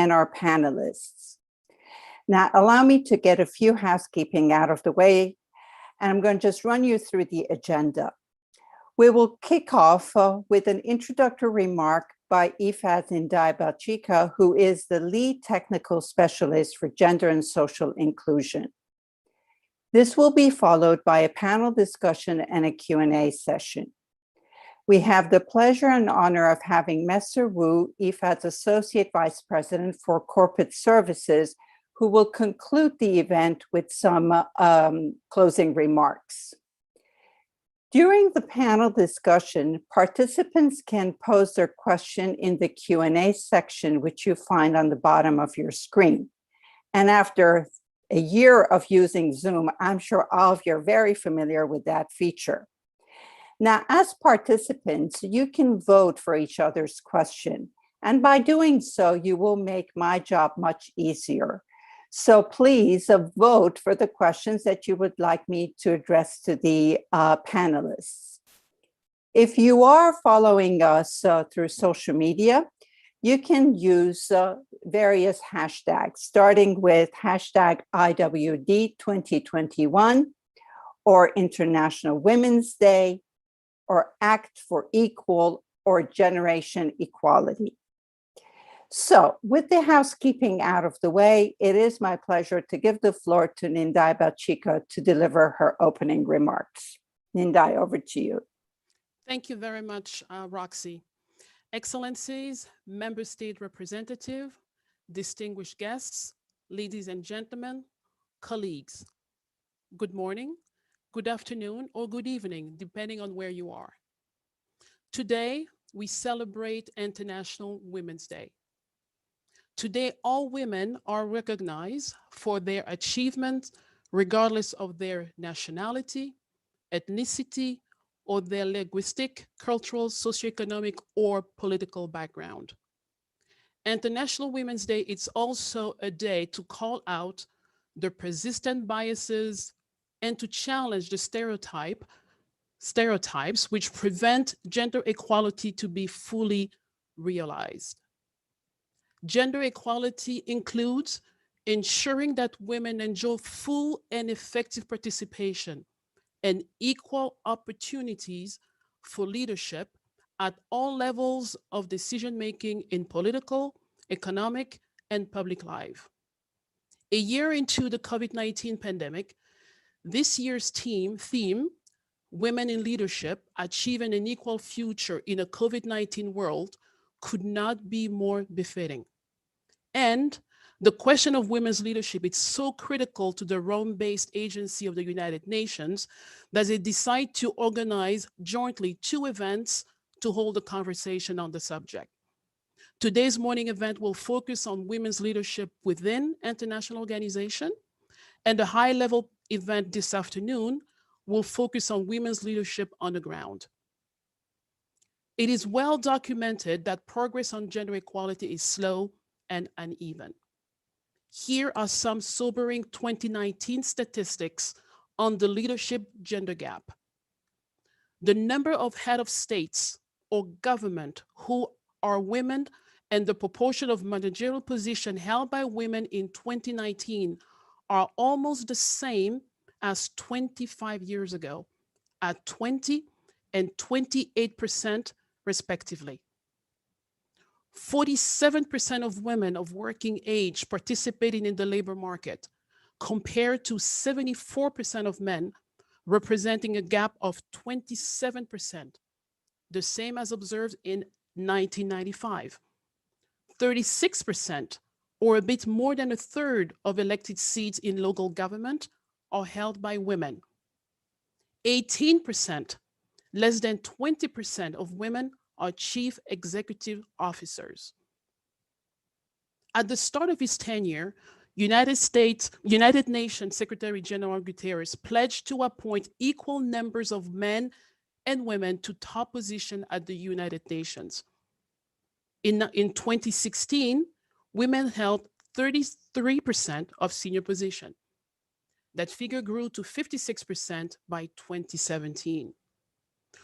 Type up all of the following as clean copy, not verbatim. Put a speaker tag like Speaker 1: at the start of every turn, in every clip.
Speaker 1: and our panelists. Now, allow me to get a few housekeeping out of the way, and I'm going to just run you through the agenda. We will kick off with an introductory remark by IFAD Nindai Balchika, who is the lead technical specialist for gender and social inclusion. This will be followed by a panel discussion and a Q&A session. We have the pleasure and honor of having Messer Wu, IFAD's Associate Vice President for Corporate Services, who will conclude the event with some closing remarks. During the panel discussion, participants can pose their question in the Q&A section, which you find on the bottom of your screen. And after a year of using Zoom, I'm sure all of you are very familiar with that feature. Now, as participants, you can vote for each other's question. And by doing so, you will make my job much easier. So please vote for the questions that you would like me to address to the panelists. If you are following us through social media, you can use various hashtags, starting with hashtag IWD 2021 or International Women's Day or Act for Equal or Generation Equality. So with the housekeeping out of the way, it is my pleasure to give the floor to Nindai Balchika to deliver her opening remarks. Nindai, over to you.
Speaker 2: Thank you very much, Roxy. Excellencies, Member State Representative, distinguished guests, ladies and gentlemen, colleagues, good morning, good afternoon, or good evening, depending on where you are. Today, we celebrate International Women's Day. Today, all women are recognized for their achievements, regardless of their nationality, ethnicity, or their linguistic, cultural, socioeconomic, or political background. International Women's Day is also a day to call out the persistent biases and to challenge the stereotypes which prevent gender equality to be fully realized. Gender equality includes ensuring that women enjoy full and effective participation and equal opportunities for leadership at all levels of decision-making in political, economic, and public life. A year into the COVID-19 pandemic, this year's theme, Women in Leadership, Achieving an Equal Future in a COVID-19 World, could not be more befitting. And the question of women's leadership is so critical to the Rome-based agency of the United Nations that they decide to organize jointly 2 events to hold a conversation on the subject. Today's morning event will focus on women's leadership within international organizations, and the high-level event this afternoon will focus on women's leadership on the ground. It is well documented that progress on gender equality is slow and uneven. Here are some sobering 2019 statistics on the leadership gender gap. The number of head of states or government who are women and the proportion of managerial positions held by women in 2019 are almost the same as 25 years ago, at 20 and 28% respectively. 47% of women of working age participating in the labor market, compared to 74% of men, representing a gap of 27%, the same as observed in 1995. 36%, or a bit more than a third of elected seats in local government, are held by women. 18%, less than 20% of women are chief executive officers. At the start of his tenure, United Nations Secretary General Guterres pledged to appoint equal numbers of men and women to top positions at the United Nations. In 2016, women held 33% of senior positions. That figure grew to 56% by 2017.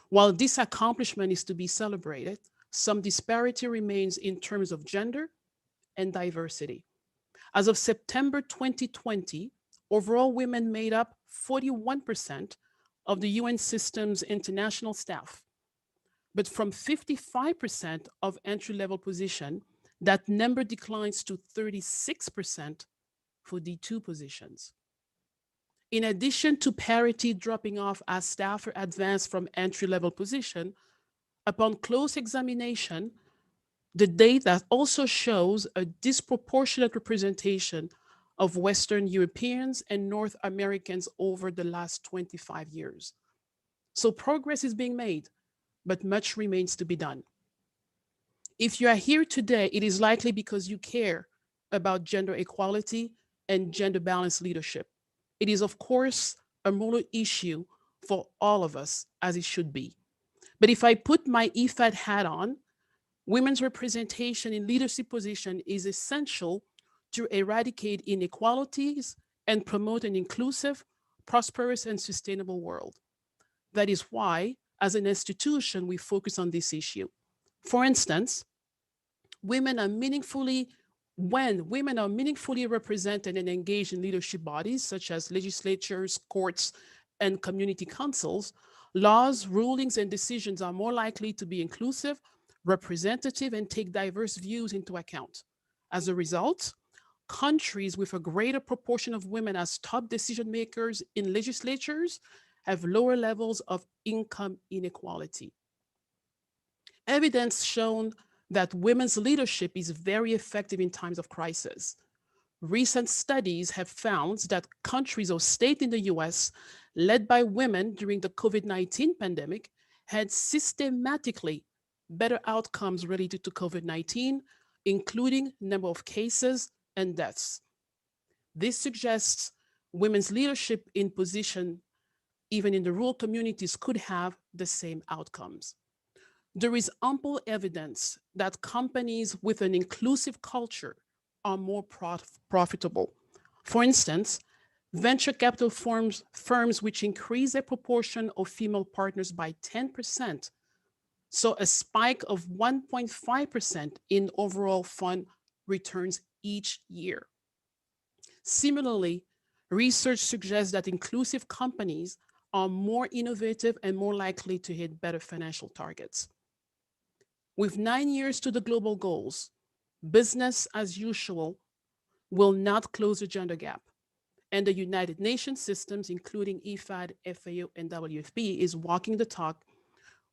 Speaker 2: While this accomplishment is to be celebrated, some disparity remains in terms of gender and diversity. As of September 2020, overall women made up 41% of the UN system's international staff. But from 55% of entry-level position, that number declines to 36% for D2 positions. In addition to parity dropping off as staffers advance from entry-level position, upon close examination, the data also shows a disproportionate representation of Western Europeans and North Americans over the last 25 years. So progress is being made, but much remains to be done. If you are here today, it is likely because you care about gender equality and gender balanced leadership. It is, of course, a moral issue for all of us, as it should be. But if I put my IFAD hat on, women's representation in leadership position is essential to eradicate inequalities and promote an inclusive, prosperous, and sustainable world. That is why, as an institution, we focus on this issue. For instance, when women are meaningfully represented and engaged in leadership bodies such as legislatures, courts, and community councils, laws, rulings, and decisions are more likely to be inclusive, representative, and take diverse views into account. As a result, countries with a greater proportion of women as top decision makers in legislatures have lower levels of income inequality. Evidence shown that women's leadership is very effective in times of crisis. Recent studies have found that countries or states in the US led by women during the COVID-19 pandemic had systematically better outcomes related to COVID-19, including number of cases and deaths. This suggests women's leadership in position, even in the rural communities, could have the same outcomes. There is ample evidence that companies with an inclusive culture are more profitable. For instance, venture capital firms which increase their proportion of female partners by 10% saw a spike of 1.5% in overall fund returns each year. Similarly, research suggests that inclusive companies are more innovative and more likely to hit better financial targets. With 9 years to the global goals, business as usual will not close the gender gap. And the United Nations systems, including IFAD, FAO, and WFP, is walking the talk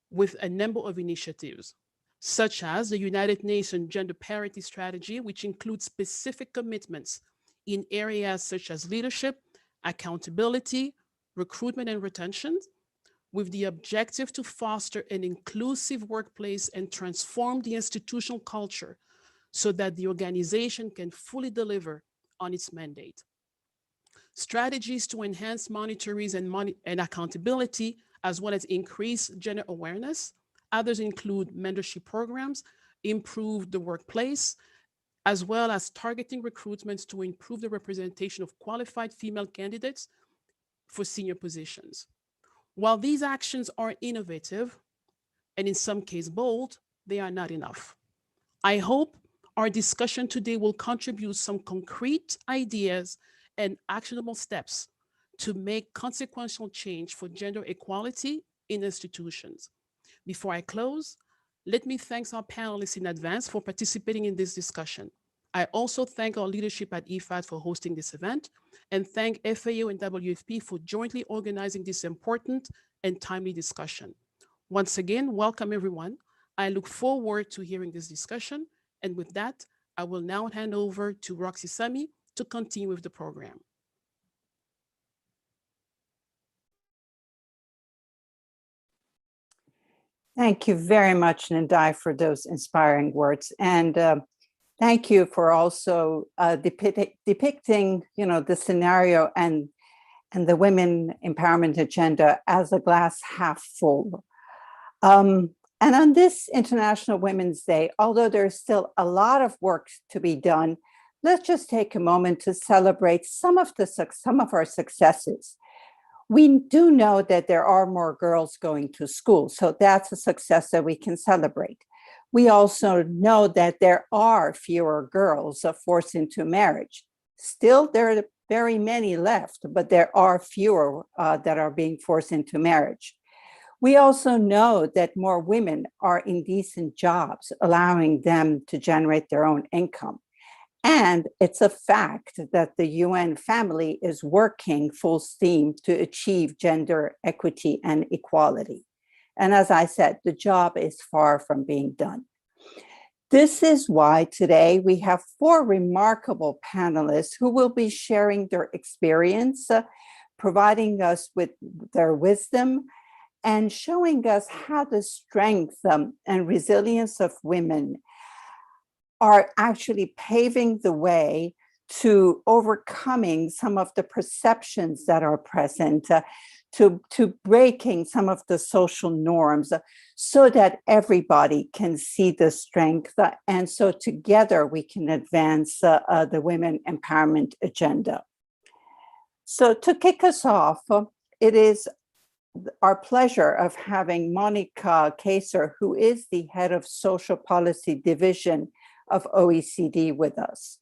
Speaker 2: with a number of initiatives, such as the United Nations Gender Parity Strategy, which includes specific commitments in areas such as leadership, accountability, recruitment and retention, with the objective to foster an inclusive workplace and transform the institutional culture so that the organization can fully deliver on its mandate. Strategies to enhance monitoring and accountability, as well as increase gender awareness. Others include mentorship programs, improve the workplace, as well as targeting recruitments to improve the representation of qualified female candidates for senior positions. While these actions are innovative, and in some cases bold, they are not enough. I hope our discussion today will contribute some concrete ideas and actionable steps to make consequential change for gender equality in institutions. Before I close, let me thank our panelists in advance for participating in this discussion. I also thank our leadership at IFAD for hosting this event and thank FAO and WFP for jointly organizing this important and timely discussion. Once again, welcome everyone. I look forward to hearing this discussion. And with that, I will now hand over to Roxy Sami to continue with the program.
Speaker 1: Thank you very much, Nandai, for those inspiring words. And thank you for also depicting, the scenario and the women empowerment agenda as a glass half full. And on this International Women's Day, although there's still a lot of work to be done, let's just take a moment to celebrate some of our successes. We do know that there are more girls going to school, so that's a success that we can celebrate. We also know that there are fewer girls forced into marriage. Still, there are very many left, but there are fewer that are being forced into marriage. We also know that more women are in decent jobs, allowing them to generate their own income. And it's a fact that the UN family is working full steam to achieve gender equity and equality. And as I said, the job is far from being done. This is why today we have 4 remarkable panelists who will be sharing their experience, providing us with their wisdom, and showing us how the strength and resilience of women are actually paving the way to overcoming some of the perceptions that are present, to breaking some of the social norms so that everybody can see the strength. And so together we can advance the women empowerment agenda. So to kick us off, it is our pleasure of having Monica Kaser, who is the head of Social Policy Division of OECD, with us.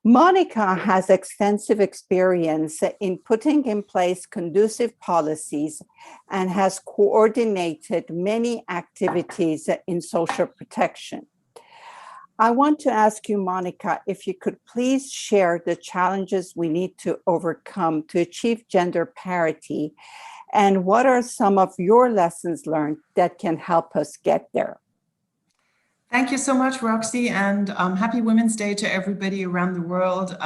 Speaker 1: Monica has extensive experience in putting in place conducive policies and has coordinated many activities in social protection. I want to ask you, Monica, if you could please share the challenges we need to overcome to achieve gender parity, and what are some of your lessons learned that can help us get there?
Speaker 3: Thank you so much, Roxy, and happy Women's Day to everybody around the world,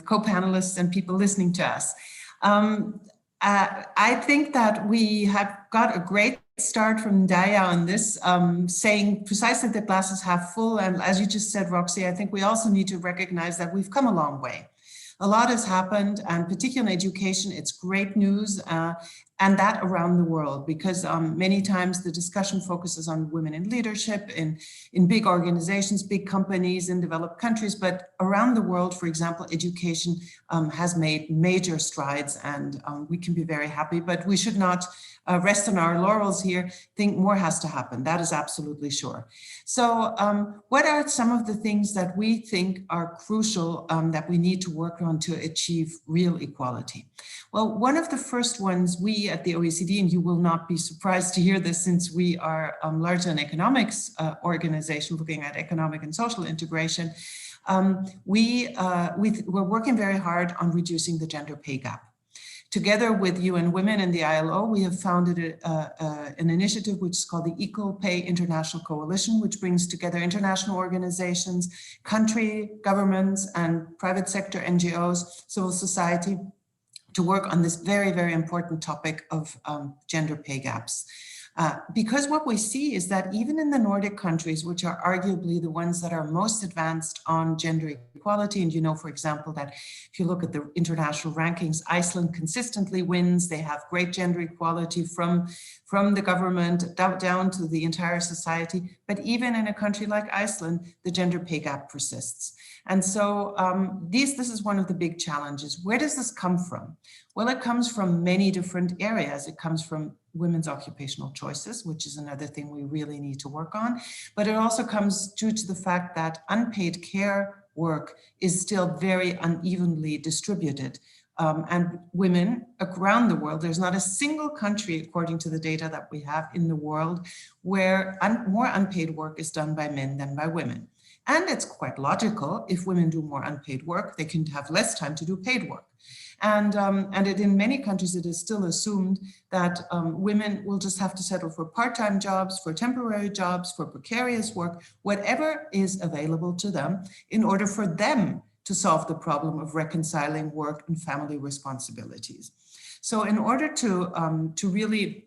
Speaker 3: co-panelists and people listening to us. I think that we have got a great start from Daya on this, saying precisely that glass is half full. And as you just said, Roxy, I think we also need to recognize that we've come a long way. A lot has happened, and particularly in education, it's great news, and that around the world, because many times the discussion focuses on women in leadership, in big organizations, big companies in developed countries, but around the world, for example, education has made major strides, and we can be very happy, but we should not rest on our laurels here. Think more has to happen. That is absolutely sure. So what are some of the things that we think are crucial that we need to work on to achieve real equality? Well, one of the first ones we at the OECD, and you will not be surprised to hear this since we are largely an economics organization looking at economic and social integration, we're working very hard on reducing the gender pay gap. Together with UN Women and the ILO, we have founded an initiative which is called the Equal Pay International Coalition, which brings together international organizations, country governments, and private sector NGOs, civil society, to work on this very, very important topic of gender pay gaps. Because what we see is that even in the Nordic countries, which are arguably the ones that are most advanced on gender equality, and you know, for example, that if you look at the international rankings, Iceland consistently wins. They have great gender equality from the government down to the entire society. But even in a country like Iceland, the gender pay gap persists. And so this is one of the big challenges. Where does this come from? Well, it comes from many different areas. It comes from women's occupational choices, which is another thing we really need to work on. But it also comes due to the fact that unpaid care work is still very unevenly distributed. And women around the world, there's not a single country, according to the data that we have in the world, where more unpaid work is done by men than by women. And it's quite logical. If women do more unpaid work, they can have less time to do paid work. And in many countries, it is still assumed that women will just have to settle for part-time jobs, for temporary jobs, for precarious work, whatever is available to them in order for them to solve the problem of reconciling work and family responsibilities. So in order to really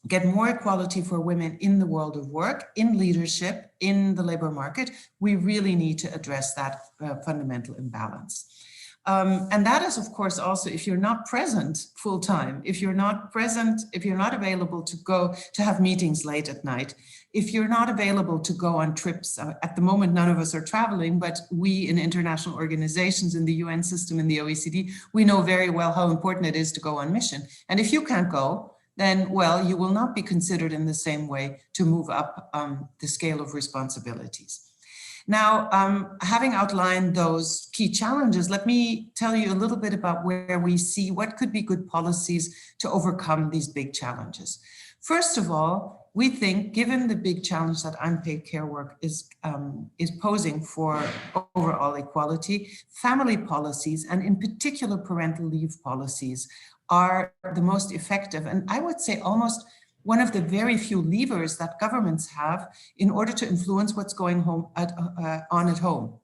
Speaker 3: get more equality for women in the world of work, in leadership, in the labor market, we really need to address that fundamental imbalance. And that is, of course, also if you're not present full time, if you're not present, if you're not available to go to have meetings late at night, if you're not available to go on trips, at the moment, none of us are traveling, but we in international organizations, in the UN system, in the OECD, we know very well how important it is to go on mission. And if you can't go, then, well, you will not be considered in the same way to move up the scale of responsibilities. Now, having outlined those key challenges, let me tell you a little bit about where we see what could be good policies to overcome these big challenges. First of all, we think, given the big challenge that unpaid care work is posing for overall equality, family policies, and in particular parental leave policies, are the most effective, and I would say almost one of the very few levers that governments have in order to influence what's going on at home.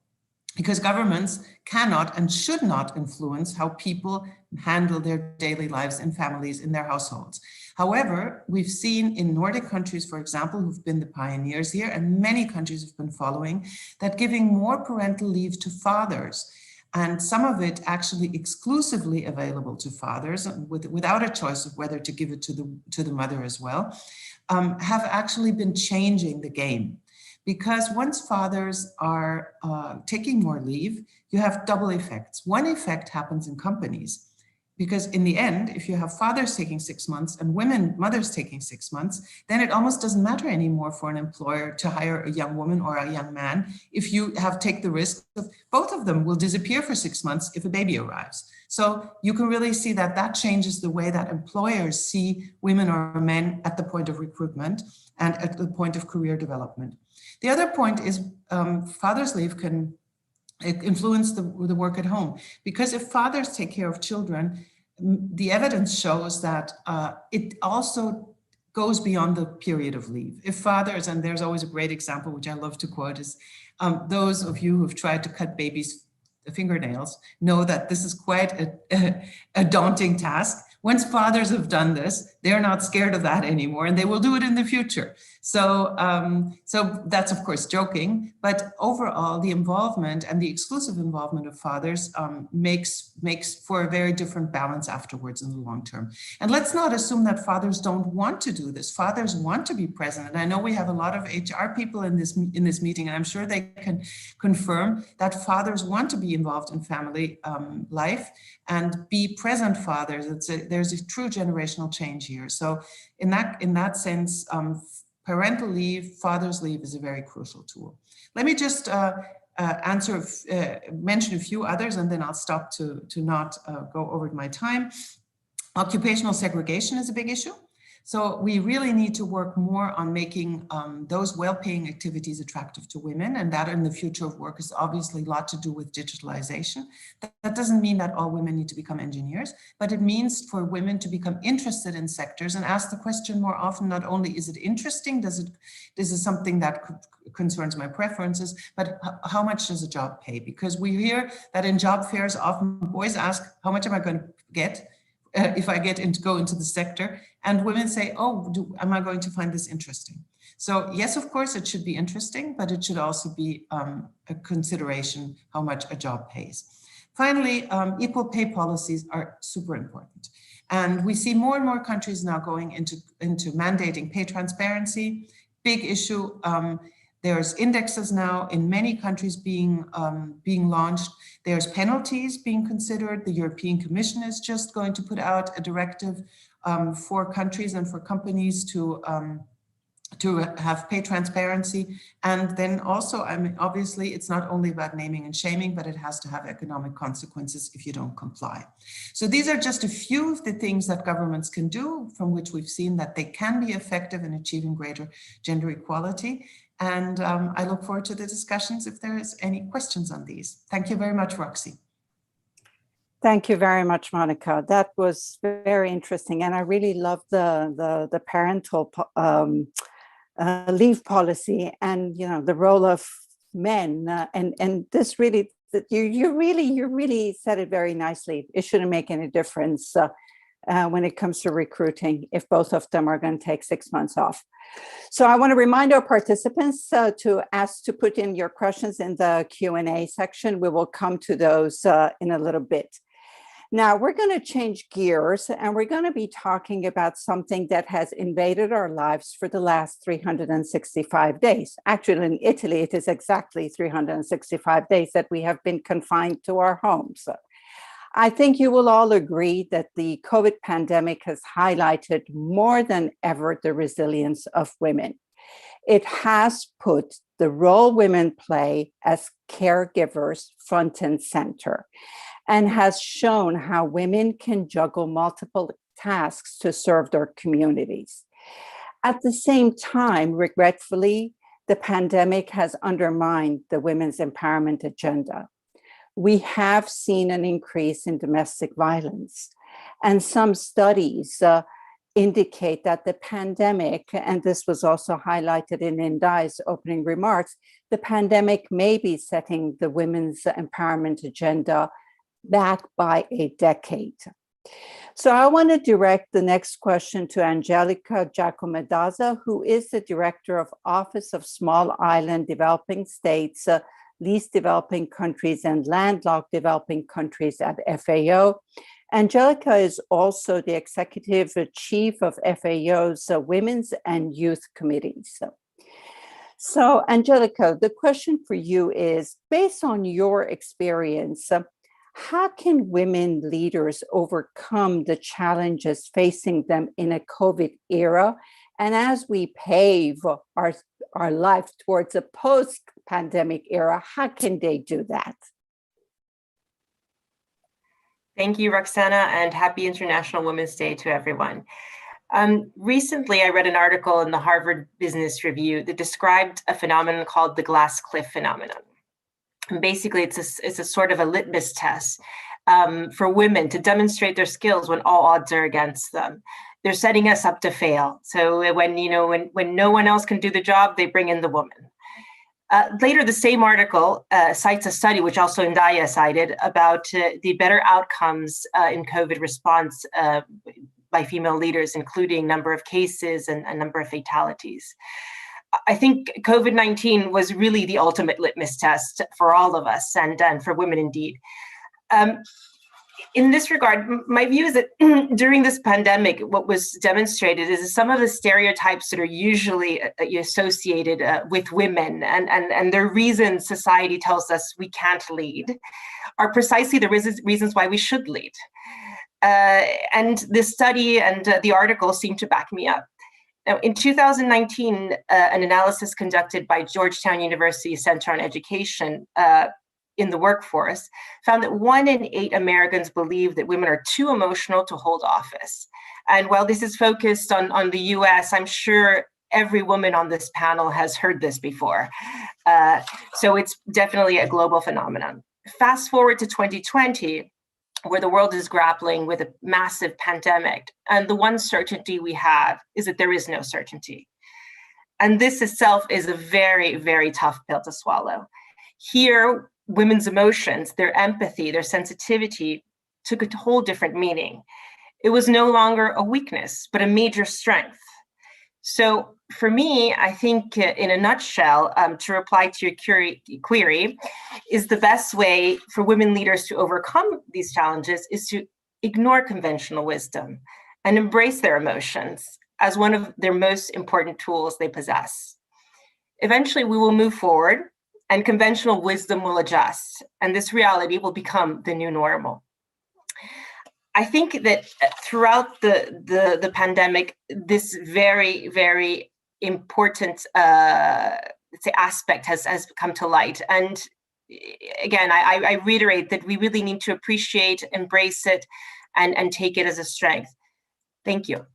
Speaker 3: Because governments cannot and should not influence how people handle their daily lives and families in their households. However, we've seen in Nordic countries, for example, who've been the pioneers here, and many countries have been following, that giving more parental leave to fathers, and some of it actually exclusively available to fathers without a choice of whether to give it to the mother as well, have actually been changing the game. Because once fathers are taking more leave, you have double effects. One effect happens in companies, because in the end, if you have fathers taking 6 months and mothers taking 6 months, then it almost doesn't matter anymore for an employer to hire a young woman or a young man if you take the risk of both of them will disappear for 6 months if a baby arrives. So you can really see that that changes the way that employers see women or men at the point of recruitment and at the point of career development. The other point is father's leave can influence the work at home, because if fathers take care of children, the evidence shows that it also goes beyond the period of leave. If fathers, and there's always a great example, which I love to quote, is those of you who've tried to cut babies' fingernails know that this is quite a daunting task. Once fathers have done this, they're not scared of that anymore, and they will do it in the future. So that's of course joking, but overall the involvement and the exclusive involvement of fathers makes for a very different balance afterwards in the long term. And let's not assume that fathers don't want to do this. Fathers want to be present, and I know we have a lot of HR people in this meeting, and I'm sure they can confirm that fathers want to be involved in family life and be present fathers. There's a true generational change here. So in that sense, parental leave, father's leave is a very crucial tool. Let me just mention a few others, and then I'll stop to not go over my time. Occupational segregation is a big issue. So we really need to work more on making those well-paying activities attractive to women, and that in the future of work is obviously a lot to do with digitalization. That doesn't mean that all women need to become engineers, but it means for women to become interested in sectors and ask the question more often, not only is it interesting, this is something that concerns my preferences, but how much does a job pay? Because we hear that in job fairs, often boys ask, how much am I going to get if I go into the sector? And women say, oh, am I going to find this interesting? So yes, of course, it should be interesting, but it should also be a consideration how much a job pays. Finally, equal pay policies are super important. And we see more and more countries now going into mandating pay transparency. Big issue. There's indexes now in many countries being launched. There's penalties being considered. The European Commission is just going to put out a directive for countries and for companies to have pay transparency. And then also, I mean, obviously, it's not only about naming and shaming, but it has to have economic consequences if you don't comply. So these are just a few of the things that governments can do, from which we've seen that they can be effective in achieving greater gender equality. And I look forward to the discussions if there is any questions on these. Thank you very much, Roxy.
Speaker 1: Thank you very much, Monica. That was very interesting. And I really love the parental leave policy and, you know, the role of men. And this really, you really said it very nicely. It shouldn't make any difference when it comes to recruiting if both of them are going to take 6 months off. So I want to remind our participants to put in your questions in the Q&A section. We will come to those in a little bit. Now we're going to change gears, and we're going to be talking about something that has invaded our lives for the last 365 days. Actually, in Italy, it is exactly 365 days that we have been confined to our homes. I think you will all agree that the COVID pandemic has highlighted more than ever the resilience of women. It has put the role women play as caregivers front and center, and has shown how women can juggle multiple tasks to serve their communities. At the same time, regretfully, the pandemic has undermined the women's empowerment agenda. We have seen an increase in domestic violence, and some studies indicate that the pandemic, and this was also highlighted in Ndai's opening remarks, the pandemic may be setting the women's empowerment agenda back by a decade. So I want to direct the next question to Angelica Giacomedazza, who is the Director of Office of Small Island Developing States, Least Developing Countries and Landlocked Developing Countries at FAO. Angelica is also the Executive Chief of FAO's Women's and Youth Committees. So Angelica, the question for you is, based on your experience, how can women leaders overcome the challenges facing them in a COVID era? And as we pave our life towards a post-pandemic era, how can they do that?
Speaker 4: Thank you, Roxana, and happy International Women's Day to everyone. Recently, I read an article in the Harvard Business Review that described a phenomenon called the glass cliff phenomenon. And basically, it's a sort of a litmus test for women to demonstrate their skills when all odds are against them. They're setting us up to fail. So when no one else can do the job, they bring in the woman. Later, the same article cites a study, which also Ndai cited, about the better outcomes in COVID response by female leaders, including number of cases and a number of fatalities. I think COVID-19 was really the ultimate litmus test for all of us and for women indeed. In this regard, my view is that during this pandemic, what was demonstrated is some of the stereotypes that are usually associated with women and the reasons society tells us we can't lead are precisely the reasons why we should lead. And this study and the article seem to back me up. Now, in 2019, an analysis conducted by Georgetown University Center on Education in the workforce found that 1 in 8 Americans believe that women are too emotional to hold office. And while this is focused on the US, I'm sure every woman on this panel has heard this before. So it's definitely a global phenomenon. Fast forward to 2020, where the world is grappling with a massive pandemic. And the one certainty we have is that there is no certainty. And this itself is a very, very tough pill to swallow. Here, women's emotions, their empathy, their sensitivity took a whole different meaning. It was no longer a weakness, but a major strength. So for me, I think in a nutshell, to reply to your query, is the best way for women leaders to overcome these challenges is to ignore conventional wisdom and embrace their emotions as one of their most important tools they possess. Eventually, we will move forward and conventional wisdom will adjust, and this reality will become the new normal. I think that throughout the pandemic, this very, very important aspect has come to light. And again, I reiterate that we really need to appreciate, embrace it, and take it as a strength. Thank you.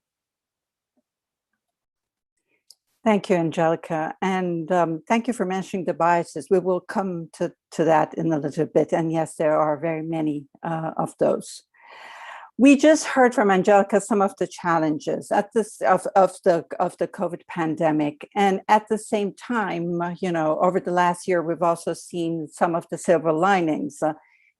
Speaker 1: Thank you, Angelica. And thank you for mentioning the biases. We will come to that in a little bit. And yes, there are very many of those. We just heard from Angelica some of the challenges of the COVID pandemic, and at the same time, over the last year, we've also seen some of the silver linings.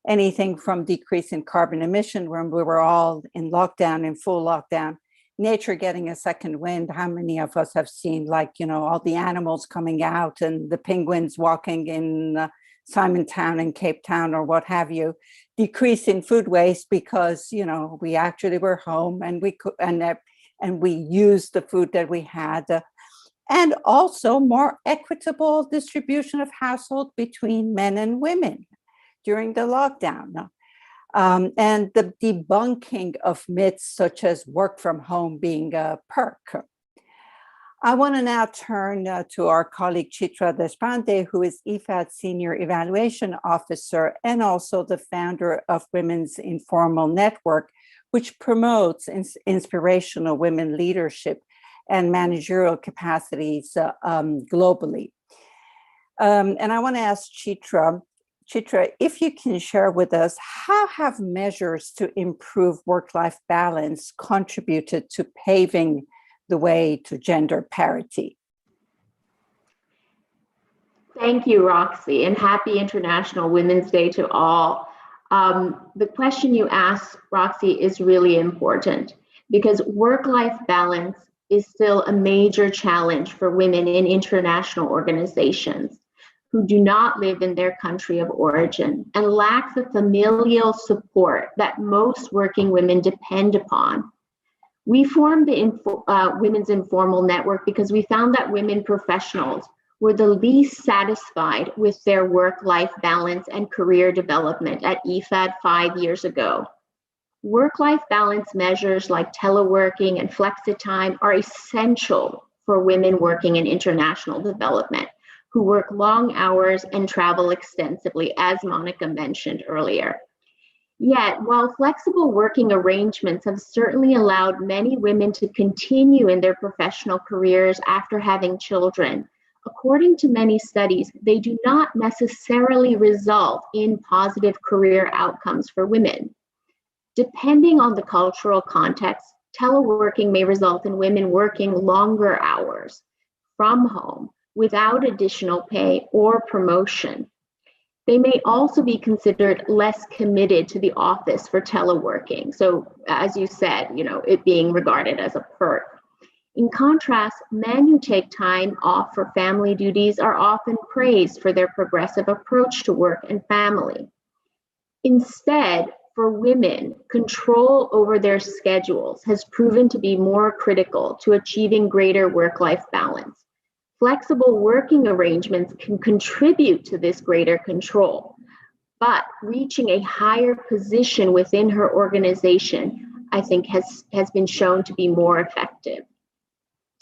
Speaker 1: Anything from decrease in carbon emission when we were all in lockdown, in full lockdown, nature getting a second wind. How many of us have seen, all the animals coming out and the penguins walking in Simontown and Cape Town or what have you? Decrease in food waste because we actually were home and we could and we used the food that we had, and also more equitable distribution of household between men and women during the lockdown. and the debunking of myths such as work from home being a perk. I want to now turn to our colleague Chitra Deshpande, who is IFAD Senior Evaluation Officer and also the founder of Women's Informal Network, which promotes inspirational women leadership and managerial capacities globally. And I want to ask Chitra, if you can share with us, how have measures to improve work-life balance contributed to paving the way to gender parity?
Speaker 5: Thank you, Roxy, and happy International Women's Day to all. The question you asked, Roxy, is really important because work-life balance is still a major challenge for women in international organizations who do not live in their country of origin and lack the familial support that most working women depend upon. We formed the Women's Informal Network because we found that women professionals were the least satisfied with their work-life balance and career development at IFAD 5 years ago. Work-life balance measures like teleworking and flexitime are essential for women working in international development who work long hours and travel extensively, as Monica mentioned earlier. Yet, while flexible working arrangements have certainly allowed many women to continue in their professional careers after having children, according to many studies, they do not necessarily result in positive career outcomes for women. Depending on the cultural context, teleworking may result in women working longer hours from home without additional pay or promotion. They may also be considered less committed to the office for teleworking. So as you said, it being regarded as a perk. In contrast, men who take time off for family duties are often praised for their progressive approach to work and family. Instead, for women, control over their schedules has proven to be more critical to achieving greater work-life balance. Flexible working arrangements can contribute to this greater control, but reaching a higher position within her organization, I think, has been shown to be more effective.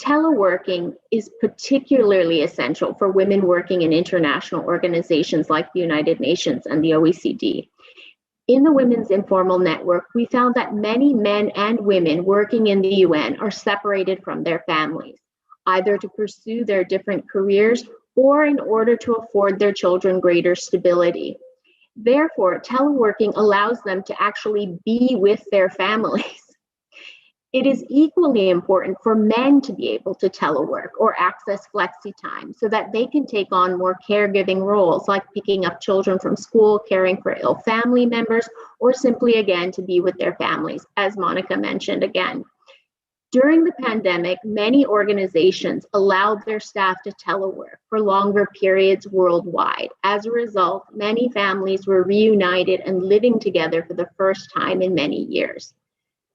Speaker 5: Teleworking is particularly essential for women working in international organizations like the United Nations and the OECD. In the Women's Informal Network, we found that many men and women working in the UN are separated from their families, either to pursue their different careers or in order to afford their children greater stability. Therefore, teleworking allows them to actually be with their families. It is equally important for men to be able to telework or access flexi time so that they can take on more caregiving roles like picking up children from school, caring for ill family members, or simply again to be with their families, as Monica mentioned again. During the pandemic, many organizations allowed their staff to telework for longer periods worldwide. As a result, many families were reunited and living together for the first time in many years.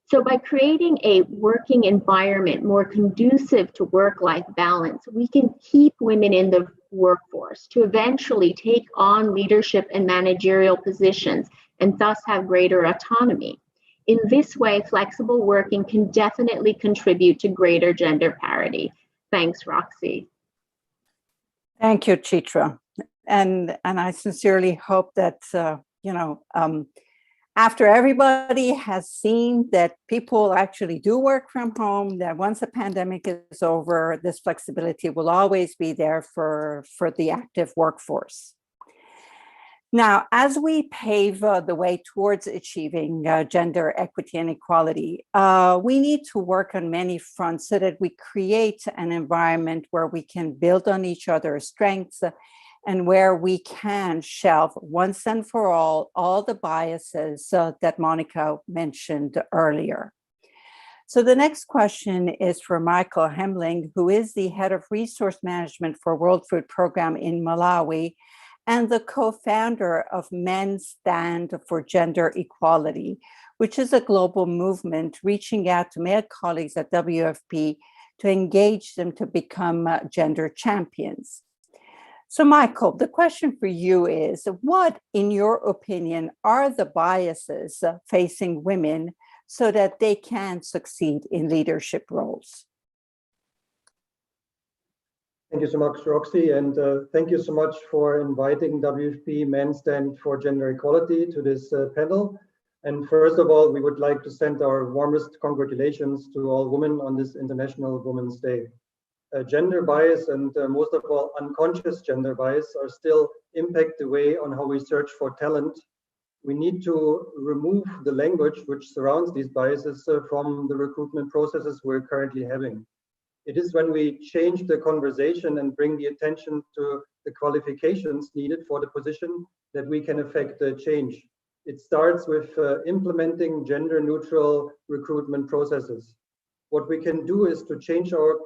Speaker 5: So by creating a working environment more conducive to work-life balance, we can keep women in the workforce to eventually take on leadership and managerial positions and thus have greater autonomy. In this way, flexible working can definitely contribute to greater gender parity. Thanks, Roxy.
Speaker 1: Thank you, Chitra. And I sincerely hope that, after everybody has seen that people actually do work from home, that once the pandemic is over, this flexibility will always be there for the active workforce. Now, as we pave the way towards achieving gender equity and equality, we need to work on many fronts so that we create an environment where we can build on each other's strengths and where we can shelve once and for all the biases that Monica mentioned earlier. So the next question is for Michael Hemling, who is the head of resource management for World Food Program in Malawi and the co-founder of Men's Stand for Gender Equality, which is a global movement reaching out to male colleagues at WFP to engage them to become gender champions. So Michael, the question for you is, what, in your opinion, are the biases facing women so that they can succeed in leadership roles?
Speaker 6: Thank you so much, Roxy, and thank you so much for inviting WFP Men Stand for Gender Equality to this panel. And first of all, we would like to send our warmest congratulations to all women on this International Women's Day. Gender bias and most of all unconscious gender bias are still impact the way on how we search for talent. We need to remove the language which surrounds these biases from the recruitment processes we're currently having. It is when we change the conversation and bring the attention to the qualifications needed for the position that we can affect the change. It starts with implementing gender-neutral recruitment processes. What we can do is to change our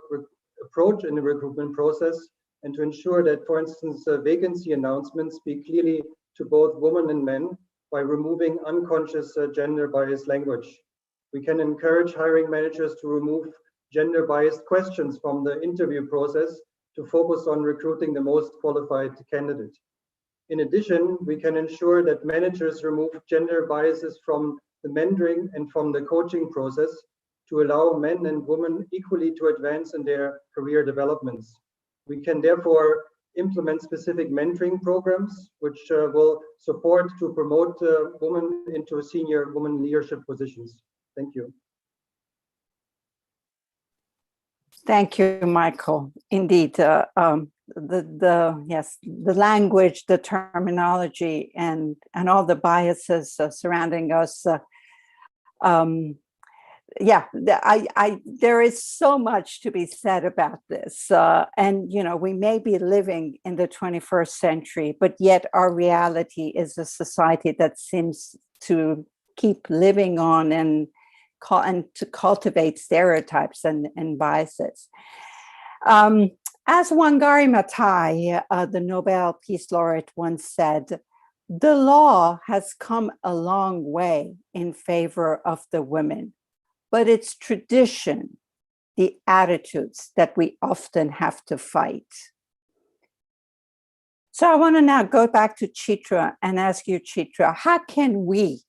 Speaker 6: approach in the recruitment process and to ensure that, for instance, vacancy announcements speak clearly to both women and men by removing unconscious gender bias language. We can encourage hiring managers to remove gender biased questions from the interview process to focus on recruiting the most qualified candidate. In addition, we can ensure that managers remove gender biases from the mentoring and from the coaching process to allow men and women equally to advance in their career developments. We can therefore implement specific mentoring programs which will support to promote women into senior women leadership positions. Thank you.
Speaker 1: Thank you, Michael. Indeed, the language, the terminology, and all the biases surrounding us. There is so much to be said about this, and we may be living in the 21st century, but yet our reality is a society that seems to keep living on and to cultivate stereotypes and biases. As Wangari Maathai, the Nobel Peace Laureate, once said, the law has come a long way in favor of the women, but it's tradition, the attitudes that we often have to fight. So I want to now go back to Chitra and ask you, Chitra, how can we,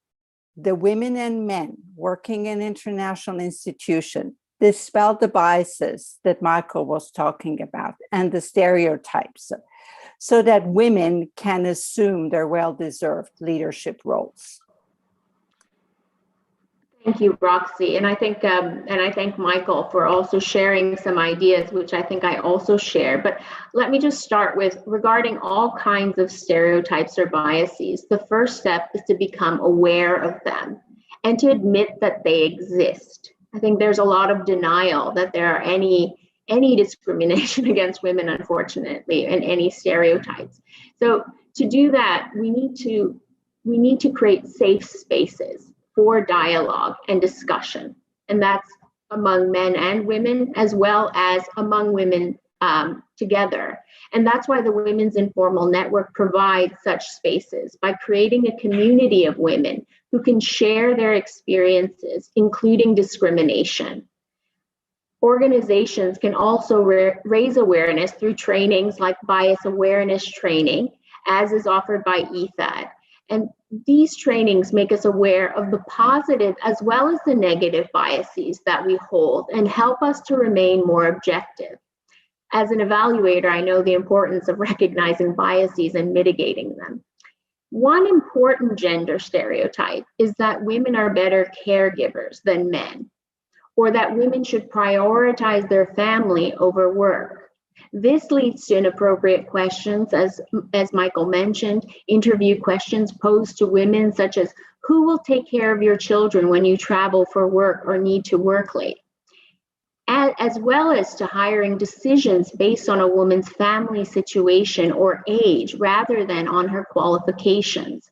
Speaker 1: the women and men working in international institutions, dispel the biases that Michael was talking about and the stereotypes so that women can assume their well-deserved leadership roles?
Speaker 5: Thank you, Roxy. And I thank Michael for also sharing some ideas, which I think I also share. But let me just start with, regarding all kinds of stereotypes or biases, the first step is to become aware of them and to admit that they exist. I think there's a lot of denial that there are any discrimination against women, unfortunately, and any stereotypes. So to do that, we need to create safe spaces for dialogue and discussion. And that's among men and women, as well as among women together. And that's why the Women's Informal Network provides such spaces, by creating a community of women who can share their experiences, including discrimination. Organizations can also raise awareness through trainings like bias awareness training, as is offered by IFAD. And these trainings make us aware of the positive as well as the negative biases that we hold and help us to remain more objective. As an evaluator, I know the importance of recognizing biases and mitigating them. One important gender stereotype is that women are better caregivers than men, or that women should prioritize their family over work. This leads to inappropriate questions, as Michael mentioned, interview questions posed to women such as, who will take care of your children when you travel for work or need to work late? As well as to hiring decisions based on a woman's family situation or age rather than on her qualifications.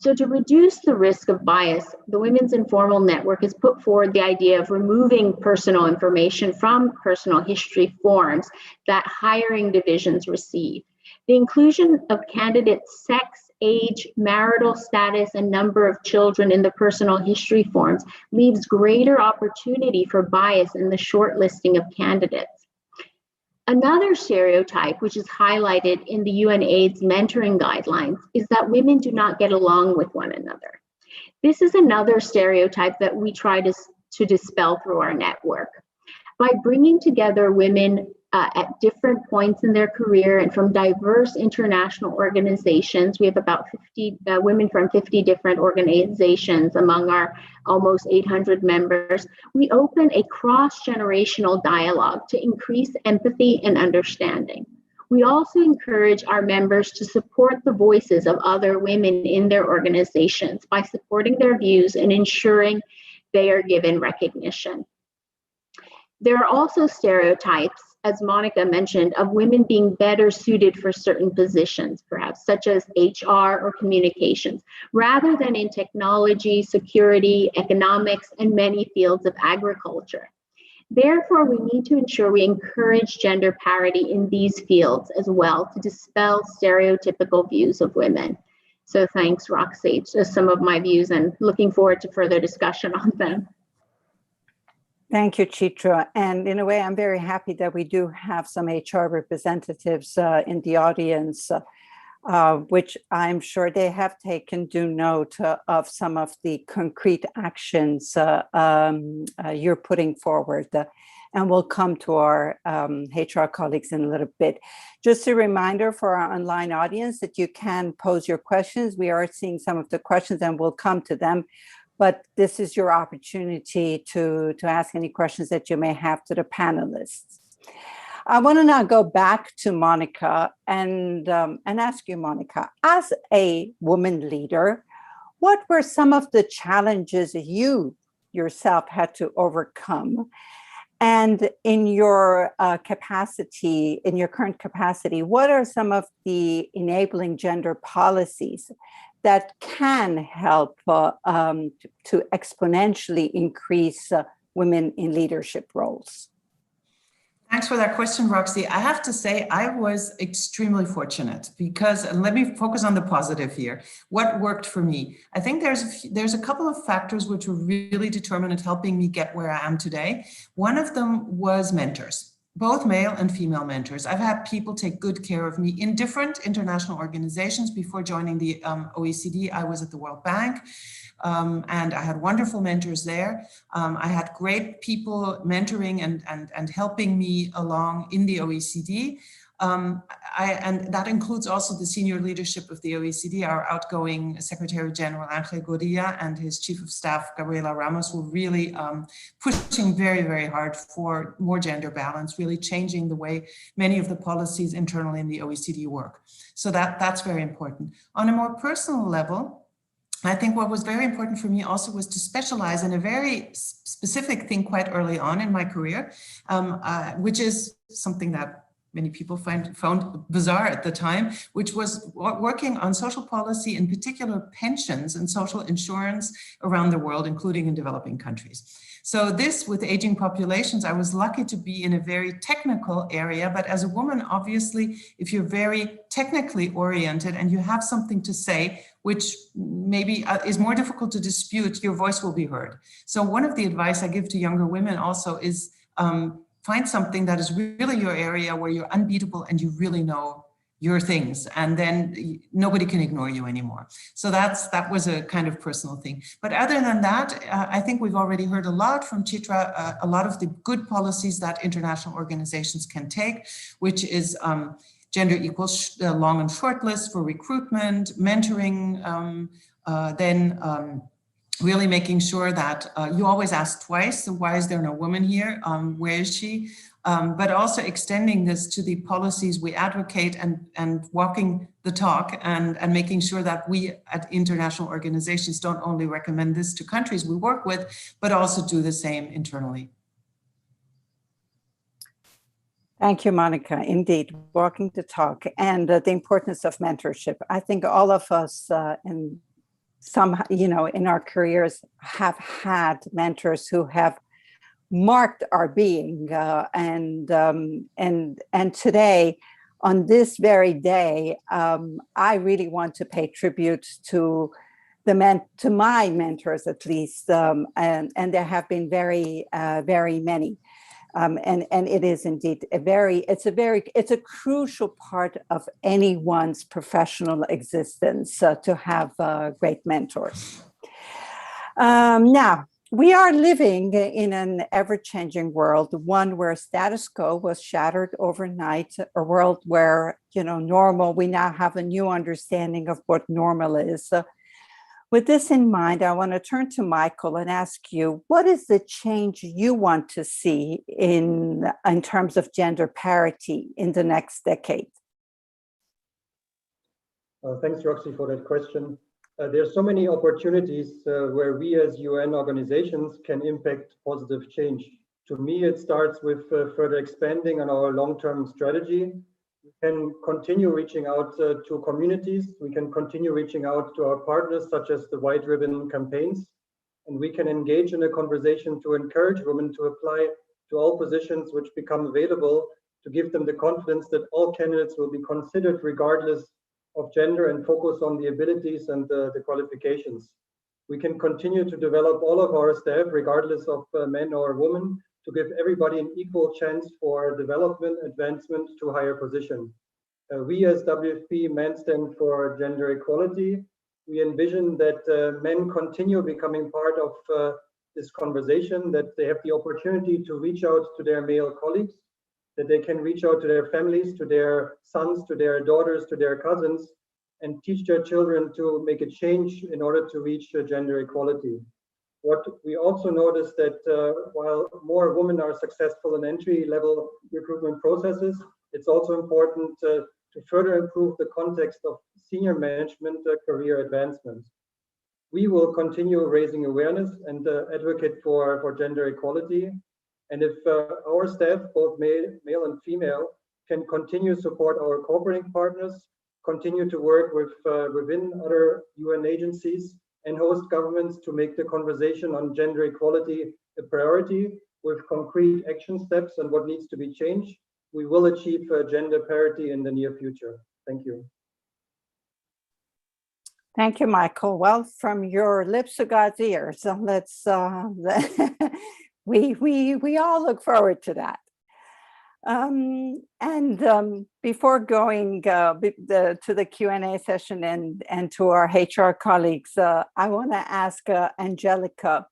Speaker 5: So to reduce the risk of bias, the Women's Informal Network has put forward the idea of removing personal information from personal history forms that hiring divisions receive. The inclusion of candidates' sex, age, marital status, and number of children in the personal history forms leaves greater opportunity for bias in the shortlisting of candidates. Another stereotype, which is highlighted in the UNAIDS mentoring guidelines, is that women do not get along with one another. This is another stereotype that we try to dispel through our network. By bringing together women at different points in their career and from diverse international organizations, we have about 50 women from 50 different organizations among our almost 800 members, we open a cross-generational dialogue to increase empathy and understanding. We also encourage our members to support the voices of other women in their organizations by supporting their views and ensuring they are given recognition. There are also stereotypes, as Monica mentioned, of women being better suited for certain positions, perhaps, such as HR or communications, rather than in technology, security, economics, and many fields of agriculture. Therefore, we need to ensure we encourage gender parity in these fields as well to dispel stereotypical views of women. So thanks, Roxy. Just some of my views and looking forward to further discussion on them.
Speaker 1: Thank you, Chitra. And in a way, I'm very happy that we do have some HR representatives in the audience, which I'm sure they have taken due note of some of the concrete actions you're putting forward. And we'll come to our HR colleagues in a little bit. Just a reminder for our online audience that you can pose your questions. We are seeing some of the questions and we'll come to them. But this is your opportunity to ask any questions that you may have to the panelists. I want to now go back to Monica and ask you, Monica, as a woman leader, what were some of the challenges you yourself had to overcome? And in your capacity, in your current capacity, what are some of the enabling gender policies that can help to exponentially increase women in leadership roles?
Speaker 3: Thanks for that question, Roxy. I have to say I was extremely fortunate because, and let me focus on the positive here. What worked for me? I think there's a couple of factors which were really determinant in helping me get where I am today. One of them was mentors. Both male and female mentors. I've had people take good care of me in different international organizations. Before joining the OECD, I was at the World Bank, and I had wonderful mentors there. I had great people mentoring and helping me along in the OECD. And that includes also the senior leadership of the OECD. Our outgoing Secretary General Angel Gorilla and his Chief of Staff Gabriela Ramos were really pushing very, very hard for more gender balance, really changing the way many of the policies internally in the OECD work. So that's very important. On a more personal level, I think what was very important for me also was to specialize in a very specific thing quite early on in my career, which is something that many people found bizarre at the time, which was working on social policy, in particular pensions and social insurance around the world, including in developing countries. So this, with aging populations, I was lucky to be in a very technical area, but as a woman, obviously, if you're very technically oriented and you have something to say, which maybe is more difficult to dispute, your voice will be heard. So one of the advice I give to younger women also is find something that is really your area where you're unbeatable and you really know your things, and then nobody can ignore you anymore. So that was a kind of personal thing. But other than that, I think we've already heard a lot from Chitra, a lot of the good policies that international organizations can take, which is gender equal long and short lists for recruitment, mentoring, really making sure that you always ask twice, so why is there no woman here? Where is she? But also extending this to the policies we advocate and walking the talk and making sure that we at international organizations don't only recommend this to countries we work with, but also do the same internally.
Speaker 1: Thank you, Monica. Indeed, walking the talk and the importance of mentorship. I think all of us in our careers have had mentors who have marked our being, and today, on this very day, I really want to pay tribute to my mentors, at least, and there have been very many. And it is indeed it's a crucial part of anyone's professional existence to have great mentors. Now, we are living in an ever-changing world, one where status quo was shattered overnight, a world where, we now have a new understanding of what normal is. With this in mind, I want to turn to Michael and ask you, what is the change you want to see in terms of gender parity in the next decade?
Speaker 6: Thanks, Roxy, for that question. There are so many opportunities where we as UN organizations can impact positive change. To me, it starts with further expanding on our long-term strategy. We can continue reaching out to communities. We can continue reaching out to our partners, such as the White Ribbon campaigns. And we can engage in a conversation to encourage women to apply to all positions which become available, to give them the confidence that all candidates will be considered regardless of gender and focus on the abilities and the qualifications. We can continue to develop all of our staff, regardless of men or women, to give everybody an equal chance for development, advancement to higher position. We as WFP Men Stand for Gender Equality, we envision that men continue becoming part of this conversation, that they have the opportunity to reach out to their male colleagues, that they can reach out to their families, to their sons, to their daughters, to their cousins, and teach their children to make a change in order to reach gender equality. What we also noticed that while more women are successful in entry-level recruitment processes, it's also important to further improve the context of senior management career advancement. We will continue raising awareness and advocate for gender equality. And if our staff, both male and female, can continue to support our cooperating partners, continue to work within other UN agencies and host governments to make the conversation on gender equality a priority with concrete action steps and what needs to be changed, we will achieve gender parity in the near future. Thank you.
Speaker 1: Thank you, Michael. Well, from your lips to God's ears, so let's we all look forward to that. Before going to the Q&A session and to our HR colleagues, I want to ask Angelica,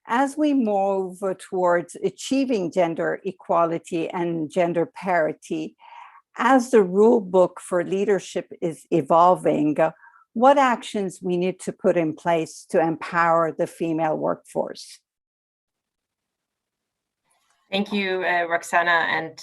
Speaker 1: as we move towards achieving gender equality and gender parity, as the rule book for leadership is evolving, what actions we need to put in place to empower the female workforce?
Speaker 4: Thank you, Roxana. And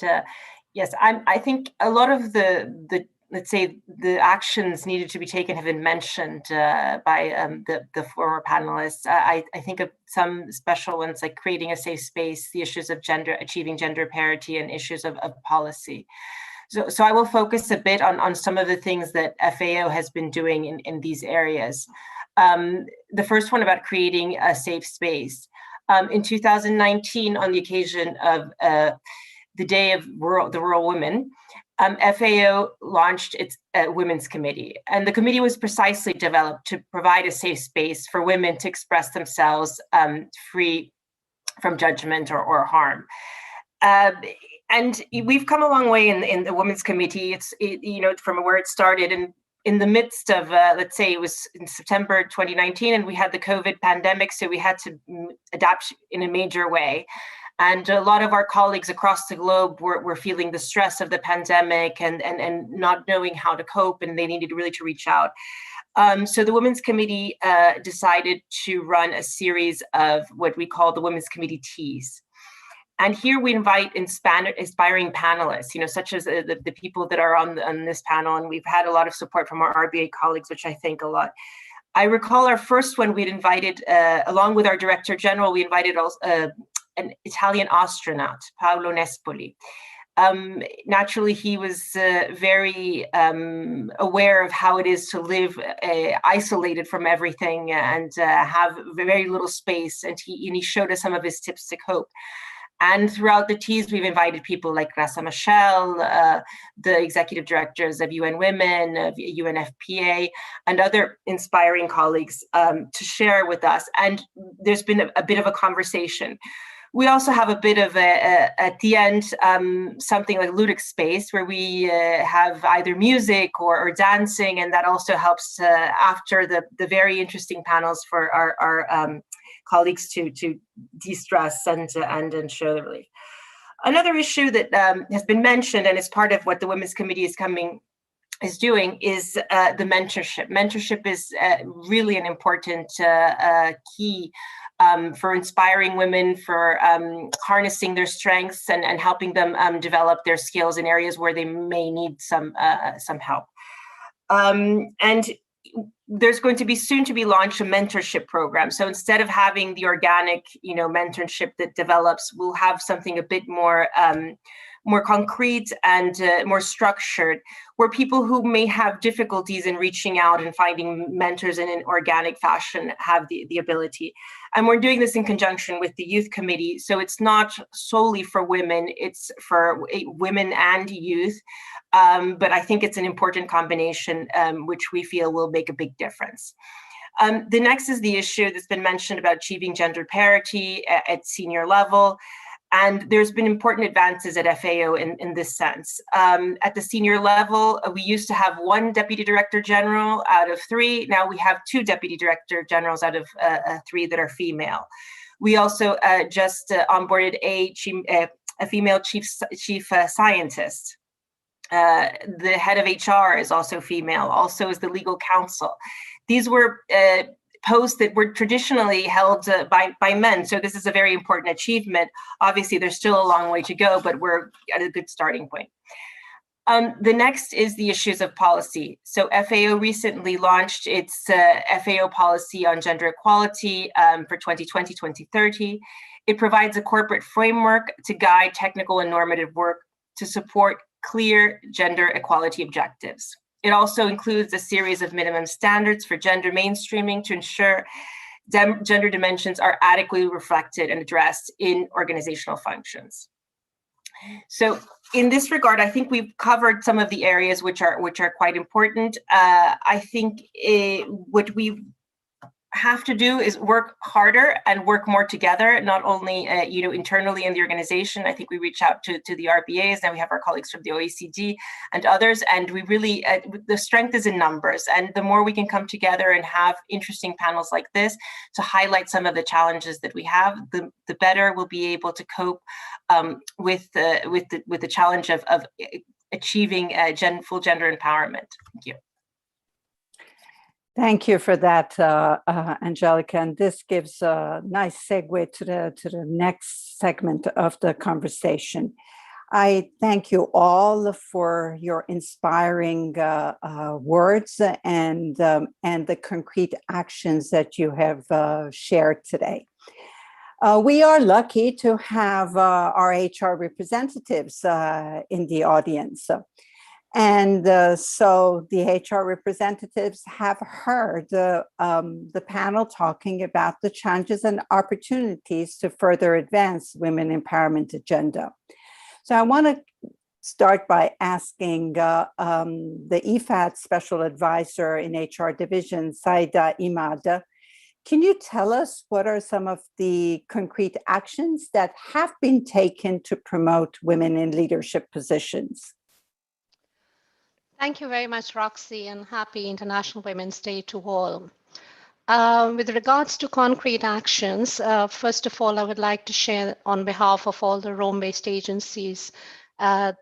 Speaker 4: yes, I think a lot of the let's say the actions needed to be taken have been mentioned by the former panelists. I think of some special ones like creating a safe space, the issues of achieving gender parity, and issues of policy. So I will focus a bit on some of the things that FAO has been doing in these areas. The first one about creating a safe space. In 2019, on the occasion of the Day of the Rural Women, FAO launched its Women's Committee. And the committee was precisely developed to provide a safe space for women to express themselves free from judgment or harm. And we've come a long way in the Women's Committee. From where it started, and in the midst of, let's say it was in September 2019, and we had the COVID pandemic, so we had to adapt in a major way. And a lot of our colleagues across the globe were feeling the stress of the pandemic and not knowing how to cope, and they needed really to reach out. So the Women's Committee decided to run a series of what we call the Women's Committee Teas. And here we invite inspiring panelists, such as the people that are on this panel. And we've had a lot of support from our RBA colleagues, which I thank a lot. I recall our first one we'd invited, along with our Director General, we invited also, an Italian astronaut, Paolo Nespoli. Naturally, he was very aware of how it is to live isolated from everything and have very little space. And he showed us some of his tips to cope. And throughout the teas, we've invited people like Rasa Michel, the executive directors of UN Women, of UNFPA, and other inspiring colleagues to share with us. And there's been a bit of a conversation. We also have a bit of at the end, something like ludic space where we have either music or dancing, and that also helps after the very interesting panels for our colleagues to de-stress and show the relief. Another issue that has been mentioned and is part of what the Women's Committee is doing is the mentorship. Mentorship is really an important key for inspiring women, for harnessing their strengths and helping them develop their skills in areas where they may need some help. And there's going to be soon to be launched a mentorship program. So instead of having the organic, mentorship that develops, we'll have something a bit more concrete and more structured, where people who may have difficulties in reaching out and finding mentors in an organic fashion have the ability. And we're doing this in conjunction with the Youth Committee. So it's not solely for women, it's for women and youth. But I think it's an important combination, which we feel will make a big difference. The next is the issue that's been mentioned about achieving gender parity at senior level. And there's been important advances at FAO in this sense. At the senior level, we used to have 1 Deputy Director General out of 3. Now we have 2 Deputy Director Generals out of 3 that are female. We also just onboarded a female chief scientist. The head of HR is also female, also is the legal counsel. These were posts that were traditionally held by men. So this is a very important achievement. Obviously, there's still a long way to go, but we're at a good starting point. The next is the issues of policy. So FAO recently launched its FAO policy on gender equality for 2020-2030. It provides a corporate framework to guide technical and normative work to support clear gender equality objectives. It also includes a series of minimum standards for gender mainstreaming to ensure gender dimensions are adequately reflected and addressed in organizational functions. So in this regard, I think we've covered some of the areas which are quite important. I think what we have to do is work harder and work more together, not only internally in the organization. I think we reach out to the RBAs, and we have our colleagues from the OECD and others, and we really the strength is in numbers, and the more we can come together and have interesting panels like this to highlight some of the challenges that we have, the better we'll be able to cope with the challenge of achieving full gender empowerment. Thank you.
Speaker 1: Thank you for that, Angelica. And this gives a nice segue to the next segment of the conversation. I thank you all for your inspiring words and the concrete actions that you have shared today. We are lucky to have our HR representatives in the audience. And so the HR representatives have heard the panel talking about the challenges and opportunities to further advance women empowerment agenda. So I want to start by asking the IFAD Special Advisor in HR Division, Saida Imad, can you tell us what are some of the concrete actions that have been taken to promote women in leadership positions?
Speaker 7: Thank you very much, Roxy, and happy International Women's Day to all. With regards to concrete actions, first of all, I would like to share on behalf of all the Rome-based agencies, I'm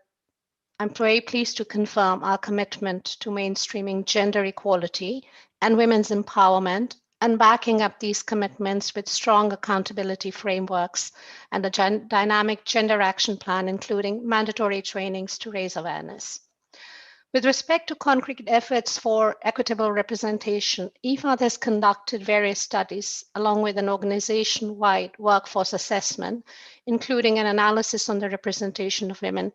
Speaker 7: very pleased to confirm our commitment to mainstreaming gender equality and women's empowerment, and backing up these commitments with strong accountability frameworks and a dynamic gender action plan, including mandatory trainings to raise awareness. With respect to concrete efforts for equitable representation, IFAD has conducted various studies along with an organization-wide workforce assessment, including an analysis on the representation of women,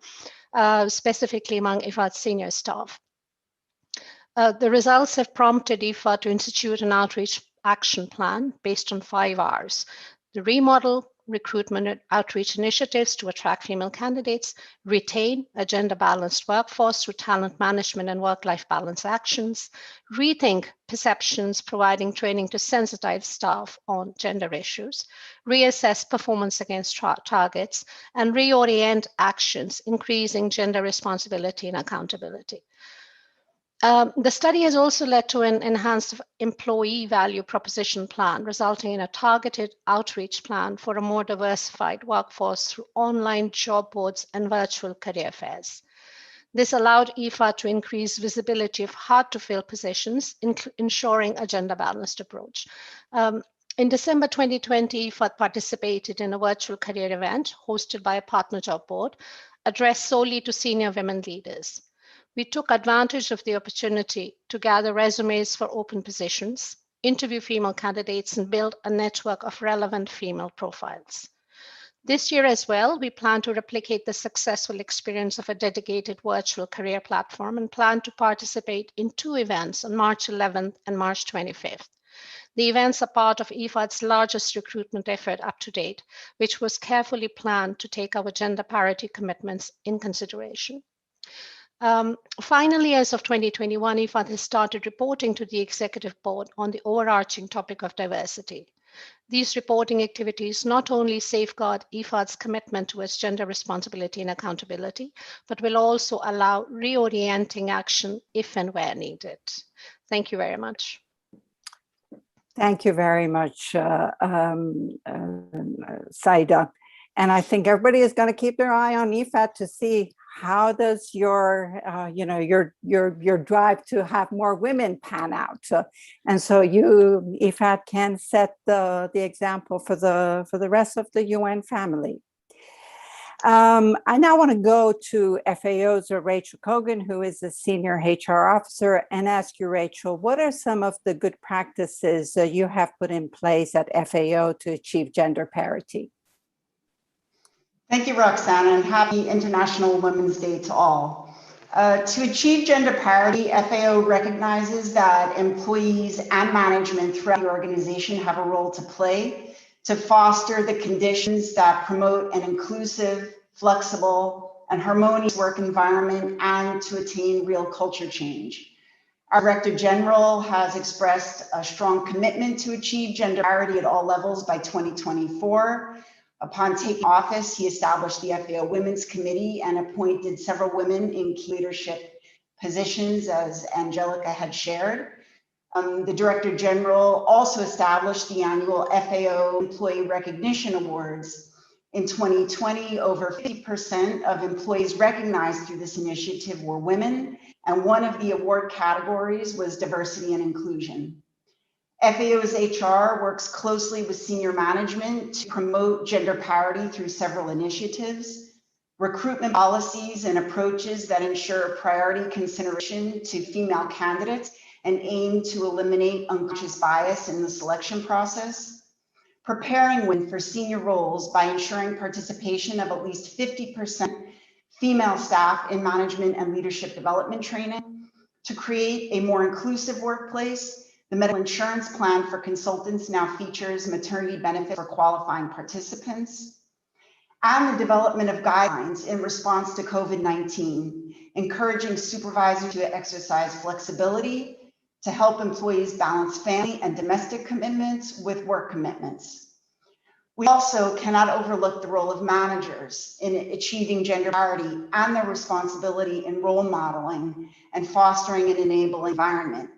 Speaker 7: specifically among IFAD senior staff. The results have prompted IFAD to institute an outreach action plan based on 5 Rs: the remodel, recruitment and outreach initiatives to attract female candidates, retain a gender-balanced workforce through talent management and work-life balance actions, rethink perceptions, providing training to sensitize staff on gender issues, reassess performance against targets, and reorient actions, increasing gender responsibility and accountability. The study has also led to an enhanced employee value proposition plan, resulting in a targeted outreach plan for a more diversified workforce through online job boards and virtual career fairs. This allowed IFAD to increase visibility of hard-to-fill positions, ensuring a gender-balanced approach. In December 2020, IFAD participated in a virtual career event hosted by a partner job board, addressed solely to senior women leaders. We took advantage of the opportunity to gather resumes for open positions, interview female candidates, and build a network of relevant female profiles. This year as well, we plan to replicate the successful experience of a dedicated virtual career platform and plan to participate in 2 events on March 11th and March 25th. The events are part of IFAD's largest recruitment effort up to date, which was carefully planned to take our gender parity commitments in consideration. Finally, as of 2021, IFAD has started reporting to the Executive Board on the overarching topic of diversity. These reporting activities not only safeguard IFAD's commitment towards gender responsibility and accountability, but will also allow reorienting action if and where needed. Thank you very much.
Speaker 1: Thank you very much, Saida. And I think everybody is going to keep their eye on IFAD to see how does your drive to have more women pan out. And so you, IFAD, can set the example for the rest of the UN family. I now want to go to FAO's Rachel Kogan, who is the Senior HR Officer, and ask you, Rachel, what are some of the good practices you have put in place at FAO to achieve gender parity?
Speaker 8: Thank you, Roxana, and happy International Women's Day to all. To achieve gender parity, FAO recognizes that employees and management throughout the organization have a role to play to foster the conditions that promote an inclusive, flexible, and harmonious work environment and to attain real culture change. Our Director General has expressed a strong commitment to achieve gender parity at all levels by 2024. Upon taking office, he established the FAO Women's Committee and appointed several women in key leadership positions, as Angelica had shared. The Director General also established the annual FAO Employee Recognition Awards. In 2020, over 50% of employees recognized through this initiative were women, and one of the award categories was diversity and inclusion. FAO's HR works closely with senior management to promote gender parity through several initiatives, recruitment policies and approaches that ensure priority consideration to female candidates and aim to eliminate unconscious bias in the selection process, preparing women for senior roles by ensuring participation of at least 50% female staff in management and leadership development training, to create a more inclusive workplace. The medical insurance plan for consultants now features maternity benefit for qualifying participants, and the development of guidelines in response to COVID-19, encouraging supervisors to exercise flexibility to help employees balance family and domestic commitments with work commitments. We also cannot overlook the role of managers in achieving gender parity and their responsibility in role modeling and fostering an enabling environment.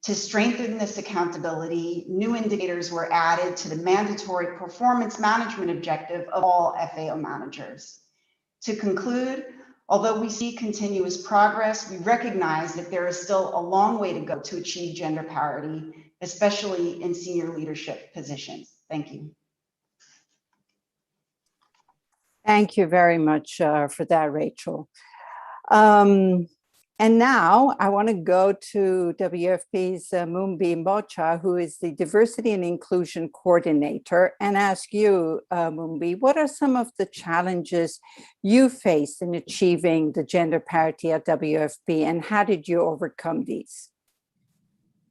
Speaker 8: To strengthen this accountability, new indicators were added to the mandatory performance management objective of all FAO managers. To conclude, although we see continuous progress, we recognize that there is still a long way to go to achieve gender parity, especially in senior leadership positions. Thank you.
Speaker 1: Thank you very much for that, Rachel. And now I want to go to WFP's Mumbi Mbocha, who is the Diversity and Inclusion Coordinator, and ask you, Mumbi, what are some of the challenges you faced in achieving the gender parity at WFP, and how did you overcome these?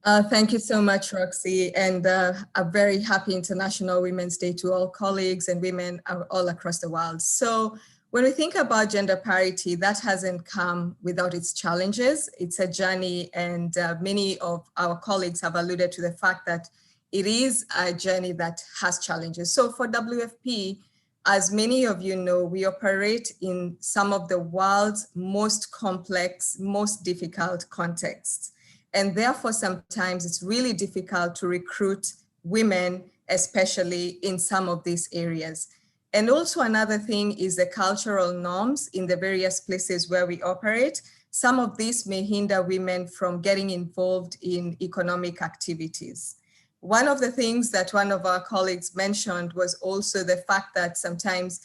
Speaker 9: Thank you so much, Roxy, and a very happy International Women's Day to all colleagues and women all across the world. So when we think about gender parity, that hasn't come without its challenges. It's a journey, and many of our colleagues have alluded to the fact that it is a journey that has challenges. So for WFP, as many of you know, we operate in some of the world's most complex, most difficult contexts. And therefore, sometimes it's really difficult to recruit women, especially in some of these areas. And also another thing is the cultural norms in the various places where we operate. Some of these may hinder women from getting involved in economic activities. One of the things that one of our colleagues mentioned was also the fact that sometimes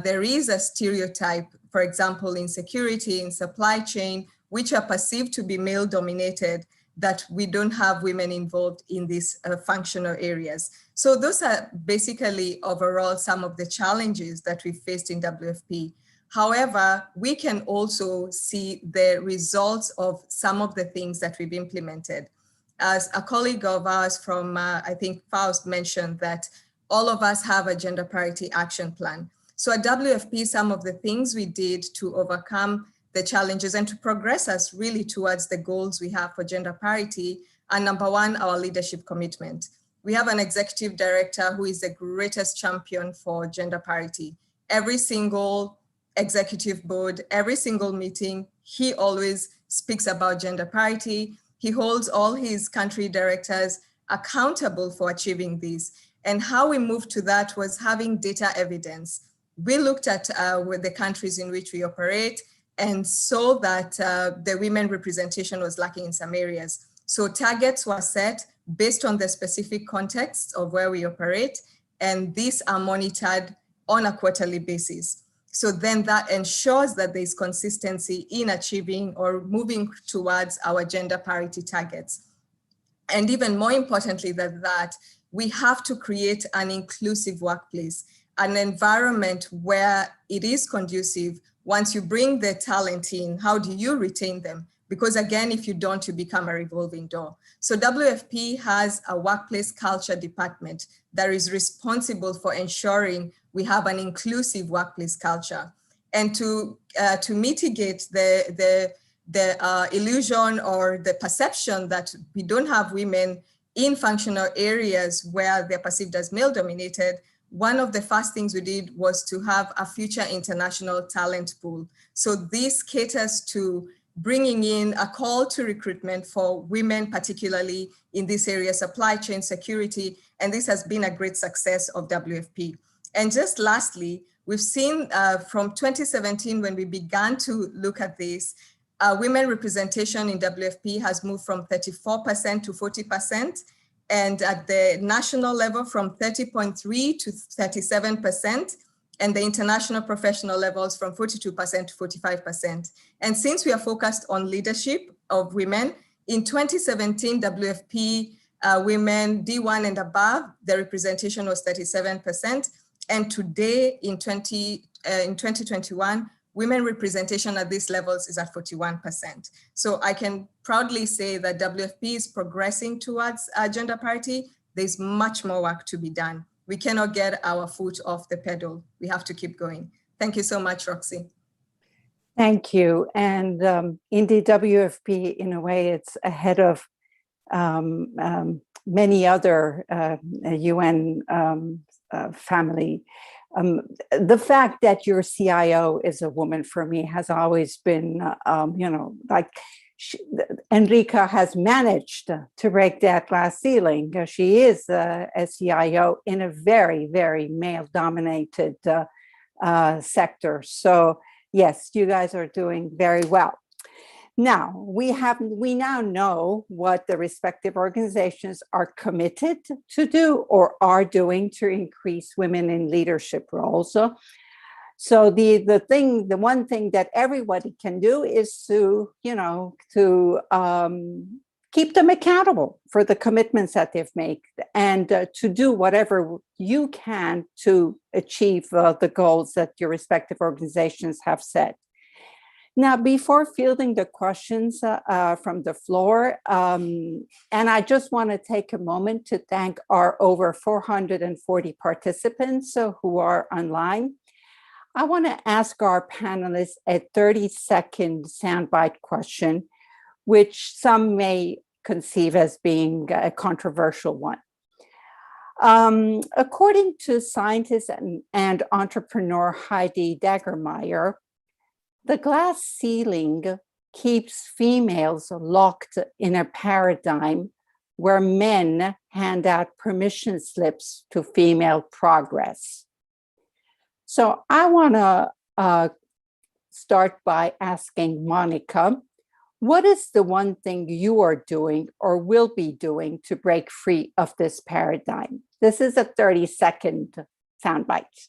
Speaker 9: there is a stereotype, for example, in security, in supply chain, which are perceived to be male dominated, that we don't have women involved in these functional areas. So those are basically overall some of the challenges that we faced in WFP. However, we can also see the results of some of the things that we've implemented. As a colleague of ours from, I think Faust mentioned that all of us have a gender parity action plan. So at WFP, some of the things we did to overcome the challenges and to progress us really towards the goals we have for gender parity are, number one, our leadership commitment. We have an executive director who is the greatest champion for gender parity. Every single executive board, every single meeting, he always speaks about gender parity. He holds all his country directors accountable for achieving this. And how we moved to that was having data evidence. We looked at with the countries in which we operate and saw that the women representation was lacking in some areas. So targets were set based on the specific context of where we operate, and these are monitored on a quarterly basis. So then that ensures that there's consistency in achieving or moving towards our gender parity targets. And even more importantly than that, we have to create an inclusive workplace, an environment where it is conducive. Once you bring the talent in, how do you retain them? Because again, if you don't, you become a revolving door. So WFP has a workplace culture department that is responsible for ensuring we have an inclusive workplace culture. And to mitigate the illusion or the perception that we don't have women in functional areas where they're perceived as male dominated, one of the first things we did was to have a future international talent pool. So this caters to bringing in a call to recruitment for women, particularly in this area, supply chain security, and this has been a great success of WFP. And just lastly, we've seen from 2017, when we began to look at this, women representation in WFP has moved from 34% to 40%. And at the national level from 30.3 to 37%, and the international professional levels from 42% to 45%. And since we are focused on leadership of women, in 2017, WFP women D1 and above, the representation was 37%. And today in 2021, women representation at these levels is at 41%. So I can proudly say that WFP is progressing towards gender parity. There's much more work to be done. We cannot get our foot off the pedal. We have to keep going. Thank you so much, Roxy.
Speaker 1: Thank you. And indeed, WFP, in a way, it's ahead of many other UN family. The fact that your CIO is a woman for me has always been, Enrica has managed to break that glass ceiling. She is a CIO in a very, very male-dominated sector. So yes, you guys are doing very well. Now, we now know what the respective organizations are committed to do or are doing to increase women in leadership roles. So the one thing that everybody can do is to keep them accountable for the commitments that they've made, and to do whatever you can to achieve the goals that your respective organizations have set. Now, before fielding the questions from the floor, and I just want to take a moment to thank our over 440 participants who are online. I want to ask our panelists a 30-second soundbite question, which some may conceive as being a controversial one. According to scientist and entrepreneur Heidi Dagermeyer, the glass ceiling keeps females locked in a paradigm where men hand out permission slips to female progress. So I want to start by asking Monica, what is the one thing you are doing or will be doing to break free of this paradigm? This is a 30-second soundbite.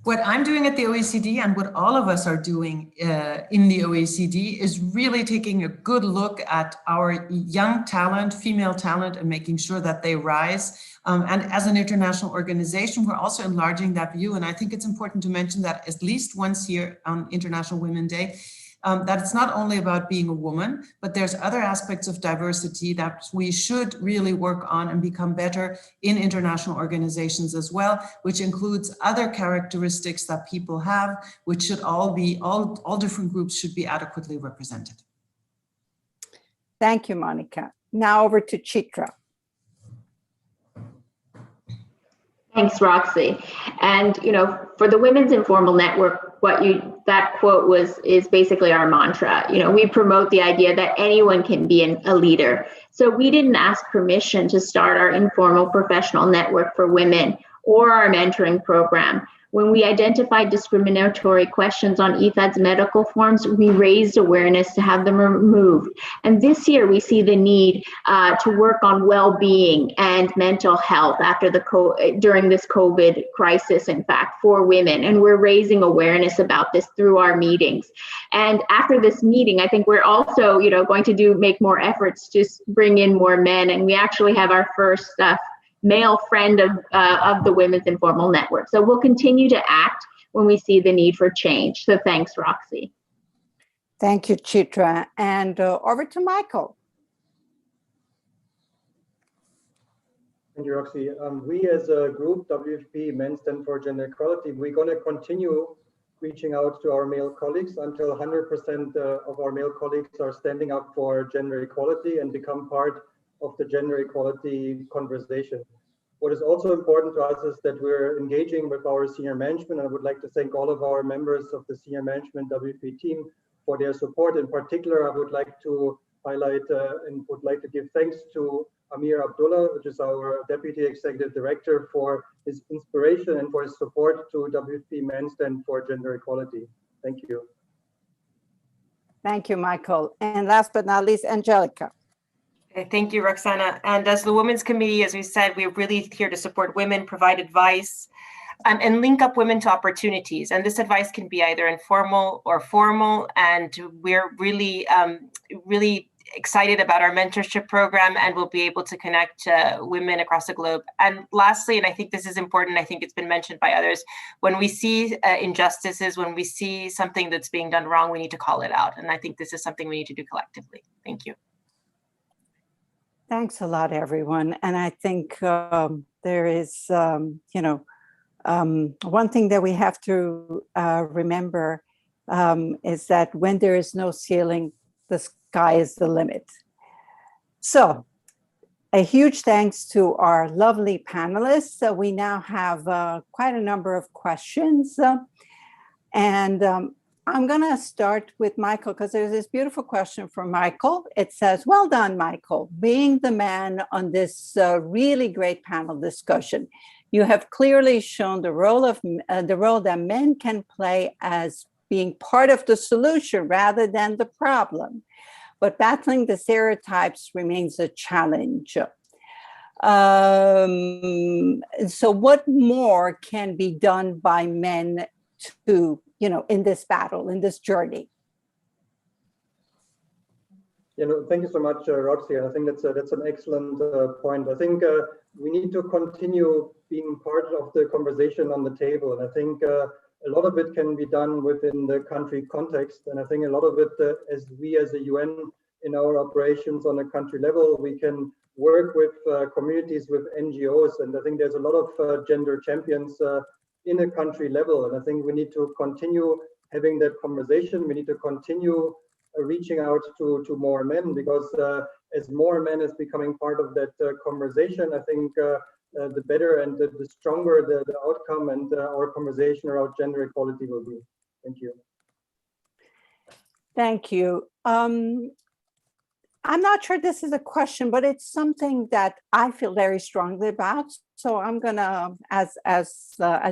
Speaker 3: What I'm doing at the OECD and what all of us are doing in the OECD is really taking a good look at our young talent, female talent, and making sure that they rise. And as an international organization, we're also enlarging that view. And I think it's important to mention that at least once a year on International Women's Day, that it's not only about being a woman, but there's other aspects of diversity that we should really work on and become better in international organizations as well, which includes other characteristics that people have, which should all be, all different groups should be adequately represented.
Speaker 1: Thank you, Monica. Now over to Chitra.
Speaker 5: Thanks, Roxy. And, you know, for the Women's Informal Network, that quote is basically our mantra. You know, we promote the idea that anyone can be a leader. So we didn't ask permission to start our informal professional network for women or our mentoring program. When we identified discriminatory questions on IFAD's medical forms, we raised awareness to have them removed. And this year we see the need to work on well-being and mental health during this COVID crisis, in fact, for women. And we're raising awareness about this through our meetings. And after this meeting, I think we're also, you know, going to make more efforts to bring in more men. And we actually have our first male friend of the Women's Informal Network. So we'll continue to act when we see the need for change. So thanks, Roxy.
Speaker 1: Thank you, Chitra. And over to Michael.
Speaker 6: Thank you, Roxy. We as a group, WFP, Men Stand for Gender Equality, we're going to continue reaching out to our male colleagues until 100% of our male colleagues are standing up for gender equality and become part of the gender equality conversation. What is also important to us is that we're engaging with our senior management. I would like to thank all of our members of the senior management WFP team for their support. In particular, I would like to highlight and would like to give thanks to Amir Abdullah, which is our Deputy Executive Director, for his inspiration and for his support to WFP Men Stand for Gender Equality. Thank you.
Speaker 1: Thank you, Michael. And last but not least, Angelica.
Speaker 4: Thank you, Roxana. And as the Women's Committee, as we said, we're really here to support women, provide advice, and link up women to opportunities. And this advice can be either informal or formal. And we're really, really excited about our mentorship program, and we'll be able to connect women across the globe. And lastly, and I think this is important, I think it's been mentioned by others, when we see injustices, when we see something that's being done wrong, we need to call it out. And I think this is something we need to do collectively. Thank you.
Speaker 1: Thanks a lot, everyone. And I think there is, one thing that we have to remember is that when there is no ceiling, the sky is the limit. So a huge thanks to our lovely panelists. So we now have quite a number of questions. I'm going to start with Michael because there's this beautiful question from Michael. It says, well done, Michael, being the man on this really great panel discussion. You have clearly shown the role that men can play as being part of the solution rather than the problem. But battling the stereotypes remains a challenge. So what more can be done by men to, in this battle, in this journey?
Speaker 6: Thank you so much, Roxy. I think that's an excellent point. I think we need to continue being part of the conversation on the table. And I think a lot of it can be done within the country context. And I think a lot of it, as we as the UN in our operations on a country level, we can work with communities, with NGOs. And I think there's a lot of gender champions in a country level. And I think we need to continue having that conversation. We need to continue reaching out to more men, because as more men is becoming part of that conversation, I think the better and the stronger the outcome and our conversation around gender equality will be. Thank you.
Speaker 1: Thank you. I'm not sure this is a question, but it's something that I feel very strongly about. So I'm gonna, as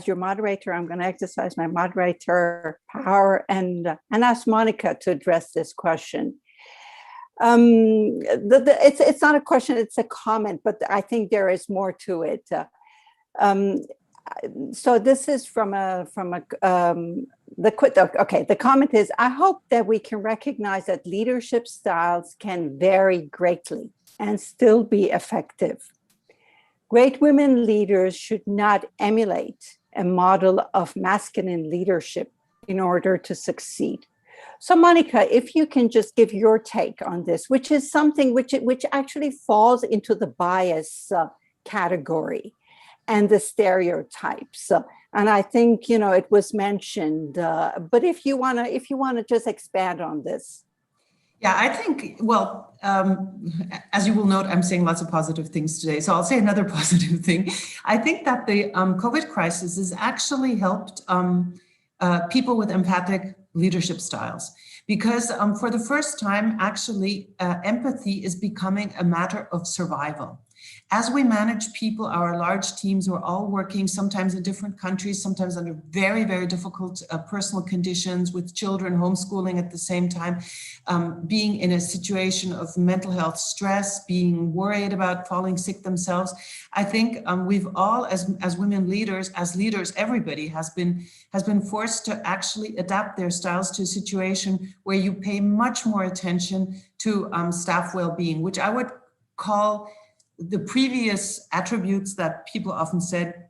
Speaker 1: your moderator, I'm gonna exercise my moderator power and ask Monica to address this question. It's not a question, it's a comment, but I think there is more to it. So this is the comment is, I hope that we can recognize that leadership styles can vary greatly and still be effective. Great women leaders should not emulate a model of masculine leadership in order to succeed. So Monica, if you can just give your take on this, which is something which actually falls into the bias category and the stereotypes. And I think, you know, it was mentioned, but if you wanna just expand on this.
Speaker 3: Yeah, I think, well, as you will note, I'm saying lots of positive things today. So I'll say another positive thing. I think that the COVID crisis has actually helped people with empathic leadership styles, because for the first time, actually, empathy is becoming a matter of survival. As we manage people, our large teams, we're all working sometimes in different countries, sometimes under very, very difficult personal conditions, with children homeschooling at the same time, being in a situation of mental health stress, being worried about falling sick themselves. I think we've all, as women leaders, everybody has been forced to actually adapt their styles to a situation where you pay much more attention to staff well-being, which I would call the previous attributes that people often said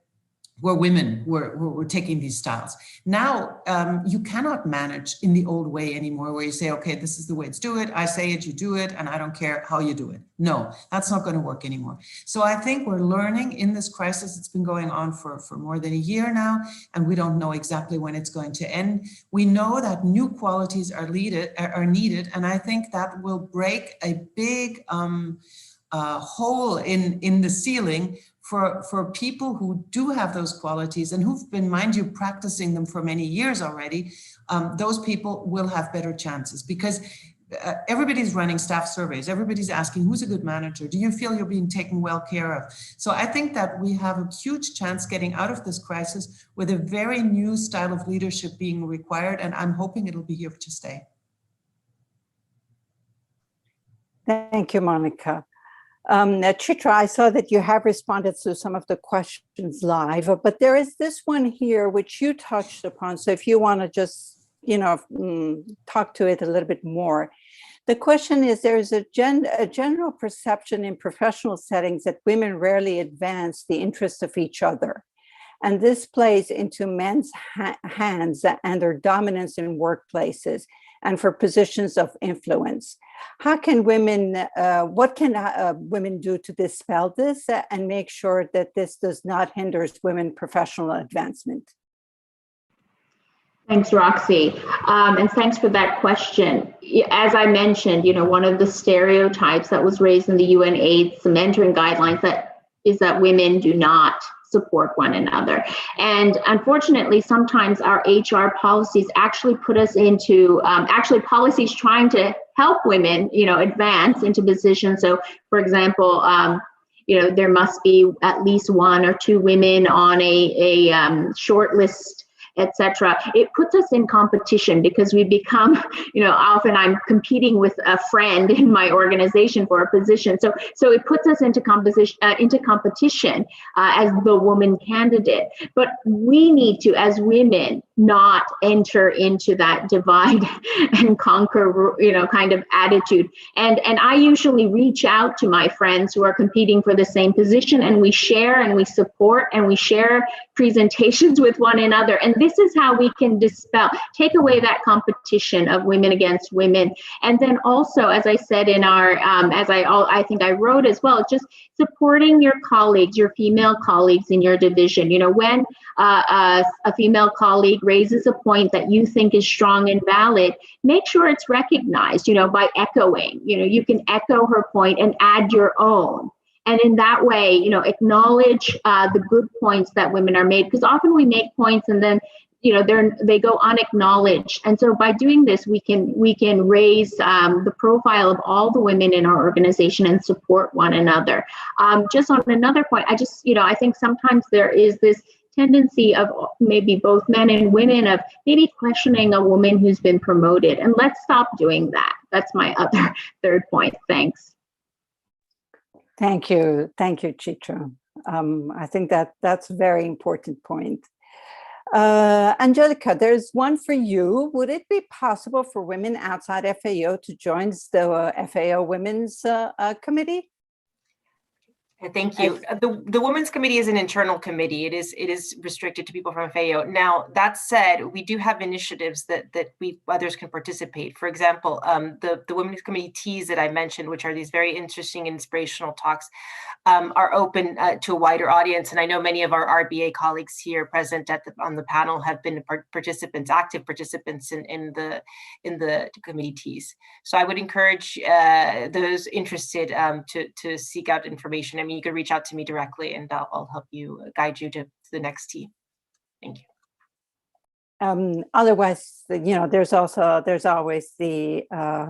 Speaker 3: were women were taking these styles. Now, you cannot manage in the old way anymore, where you say, okay, this is the way to do it. I say it, you do it, and I don't care how you do it. No, that's not going to work anymore. So I think we're learning in this crisis. It's been going on for more than a year now, and we don't know exactly when it's going to end. We know that new qualities are needed, and I think that will break a big hole in the ceiling for people who do have those qualities and who've been, mind you, practicing them for many years already. Those people will have better chances, because everybody's running staff surveys. Everybody's asking, who's a good manager? Do you feel you're being taken well care of? So I think that we have a huge chance getting out of this crisis with a very new style of leadership being required, and I'm hoping it'll be here to stay.
Speaker 1: Thank you, Monica. Chitra, I saw that you have responded to some of the questions live, but there is this one here which you touched upon. So if you want to just, you know, talk to it a little bit more. The question is, there is a general perception in professional settings that women rarely advance the interests of each other. And this plays into men's hands and their dominance in workplaces and for positions of influence. How can women, what can women do to dispel this and make sure that this does not hinder women's professional advancement?
Speaker 5: Thanks, Roxy. And thanks for that question. As I mentioned, you know, one of the stereotypes that was raised in the UN AIDS mentoring guidelines is that women do not support one another. And unfortunately, sometimes our HR policies actually put us into policies trying to help women, you know, advance into positions. So, for example, you know, there must be at least 1 or 2 women on a short list, etc. It puts us in competition because we become, you know, often I'm competing with a friend in my organization for a position. So it puts us into competition as the woman candidate. But we need to, as women, not enter into that divide and conquer, kind of attitude. And I usually reach out to my friends who are competing for the same position, and we share and we support and we share presentations with one another. And this is how we can take away that competition of women against women. And then also, as I said in our, I think I wrote as well, just supporting your colleagues, your female colleagues in your division. When a female colleague raises a point that you think is strong and valid, make sure it's recognized, by echoing. You can echo her point and add your own. And in that way, acknowledge the good points that women are made, because often we make points and then they go unacknowledged. And so by doing this, we can raise the profile of all the women in our organization and support one another. Just on another point, I think sometimes there is this tendency of maybe both men and women of maybe questioning a woman who's been promoted. And let's stop doing that. That's my other third point. Thanks.
Speaker 1: Thank you, Chitra. I think that's a very important point. Angelica, there's one for you. Would it be possible for women outside FAO to join the FAO Women's Committee?
Speaker 4: Thank you. The Women's Committee is an internal committee. It is restricted to people from FAO. Now, that said, we do have initiatives that others can participate. For example, the Women's Committee teas that I mentioned, which are these very interesting, inspirational talks, are open to a wider audience. And I know many of our RBA colleagues here present on the panel have been active participants in the committee teas. So I would encourage those interested to seek out information. I mean, you can reach out to me directly, and I'll help you guide you to the next tea. Thank you.
Speaker 1: Otherwise, there's always the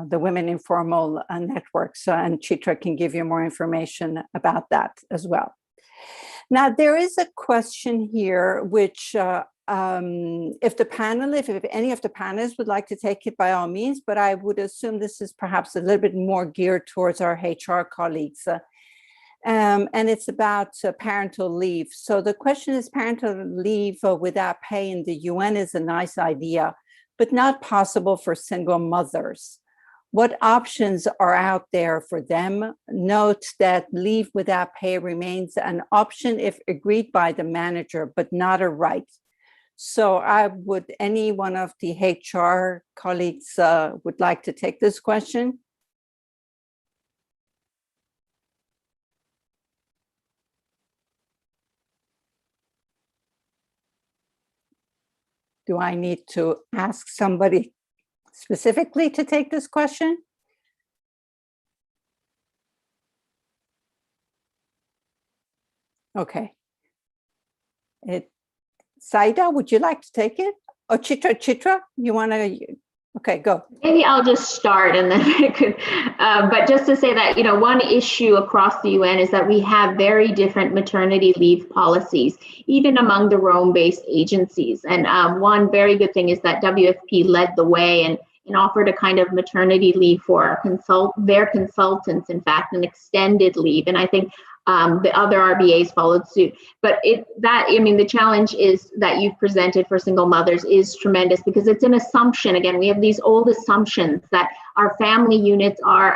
Speaker 1: Women Informal Networks, and Chitra can give you more information about that as well. Now, there is a question here, which if any of the panelists would like to take it, by all means, but I would assume this is perhaps a little bit more geared towards our HR colleagues. And it's about parental leave. So the question is, parental leave without pay in the UN is a nice idea, but not possible for single mothers. What options are out there for them? Note that leave without pay remains an option if agreed by the manager, but not a right. So any one of the HR colleagues would like to take this question? Do I need to ask somebody specifically to take this question? Okay. Saida, would you like to take it? Or Chitra, you want to? Okay, go.
Speaker 5: Maybe I'll just start and then I could, but just to say that, one issue across the UN is that we have very different maternity leave policies, even among the Rome-based agencies. And one very good thing is that WFP led the way and offered a kind of maternity leave for their consultants, in fact, an extended leave. And I think the other RBAs followed suit. But the challenge is that you've presented for single mothers is tremendous, because it's an assumption. Again, we have these old assumptions that our family units are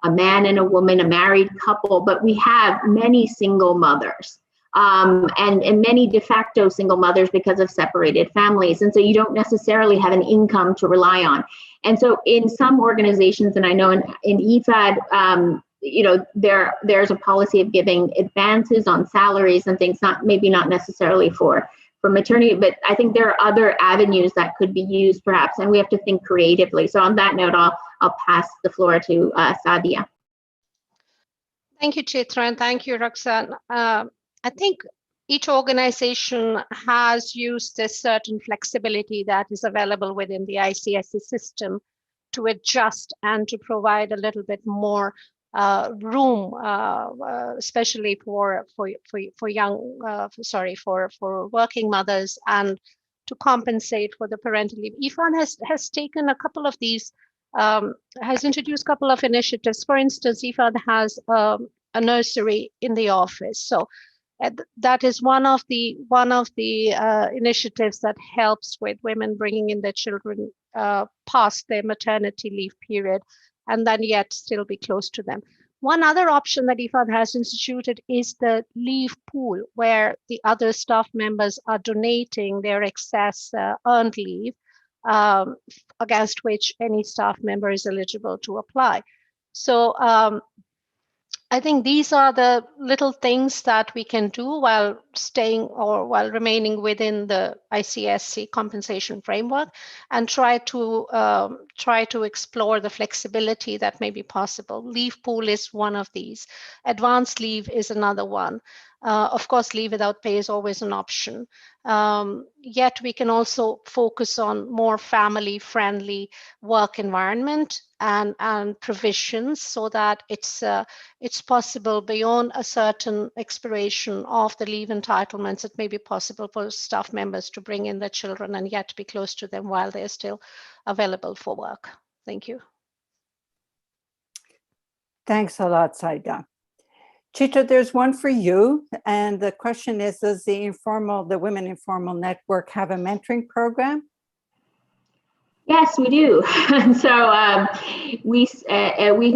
Speaker 5: a man and a woman, a married couple, but we have many single mothers. And many de facto single mothers because of separated families. And so you don't necessarily have an income to rely on. And so in some organizations, and I know in IFAD, there's a policy of giving advances on salaries and things, maybe not necessarily for maternity, but I think there are other avenues that could be used perhaps, and we have to think creatively. So on that note, I'll pass the floor to Sadia.
Speaker 7: Thank you, Chitra, and thank you, Roxanne. I think each organization has used a certain flexibility that is available within the ICSC system to adjust and to provide a little bit more room, especially for working mothers, and to compensate for the parental leave. IFAD has taken a couple of these, has introduced a couple of initiatives. For instance, IFAD has a nursery in the office. So That is one of the initiatives that helps with women bringing in their children past their maternity leave period, and then yet still be close to them. One other option that IFAD has instituted is the leave pool, where the other staff members are donating their excess earned leave, against which any staff member is eligible to apply. So I think these are the little things that we can do while staying or while remaining within the ICSC compensation framework, and try to explore the flexibility that may be possible. Leave pool is one of these. Advanced leave is another one. Of course, leave without pay is always an option. Yet we can also focus on more family-friendly work environment and provisions, so that it's possible beyond a certain expiration of the leave entitlements. It may be possible for staff members to bring in their children and yet be close to them while they're still available for work. Thank you.
Speaker 1: Thanks a lot, Saiga. Chitra, there's one for you. And the question is, does the Women Informal Network have a mentoring program?
Speaker 5: Yes, we do. So we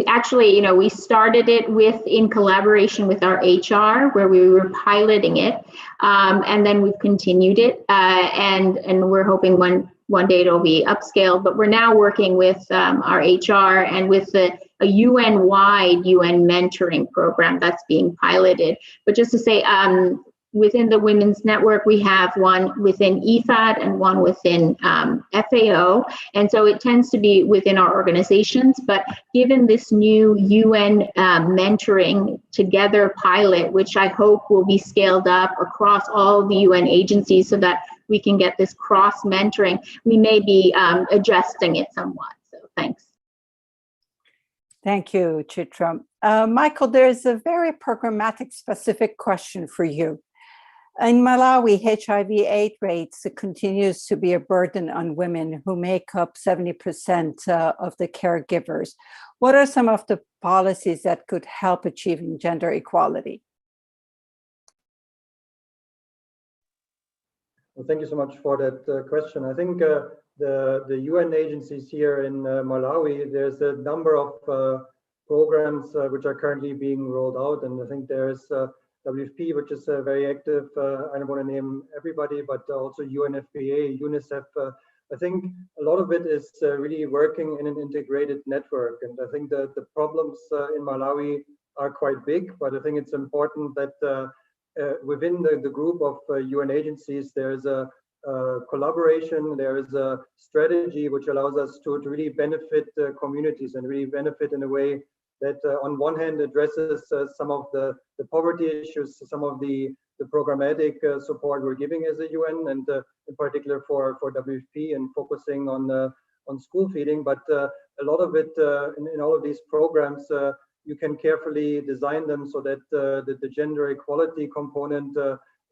Speaker 5: actually, we started it in collaboration with our HR, where we were piloting it, and then we've continued it, and we're hoping one day it'll be upscaled. But we're now working with our HR and with a UN-wide UN mentoring program that's being piloted. But just to say, within the Women's Network, we have one within IFAD and one within FAO. And so it tends to be within our organizations. But given this new UN mentoring together pilot, which I hope will be scaled up across all the UN agencies so that we can get this cross mentoring, we may be adjusting it somewhat. So thanks.
Speaker 1: Thank you, Chitra. Michael, there's a very programmatic specific question for you. In Malawi, HIV/AIDS rates continues to be a burden on women who make up 70% of the caregivers. What are some of the policies that could help achieving gender equality?
Speaker 6: Well, thank you so much for that question. I think the UN agencies here in Malawi, there's a number of programs which are currently being rolled out, and I think there's WFP, which is very active. I don't want to name everybody, but also UNFPA, UNICEF. I think a lot of it is really working in an integrated network. And I think that the problems in Malawi are quite big, but I think it's important that within the group of UN agencies, there's a collaboration, there is a strategy which allows us to really benefit communities and really benefit in a way that on one hand addresses some of the poverty issues, some of the programmatic support we're giving as a UN, and in particular for WFP and focusing on school feeding. But a lot of it in all of these programs, you can carefully design them so that the gender equality component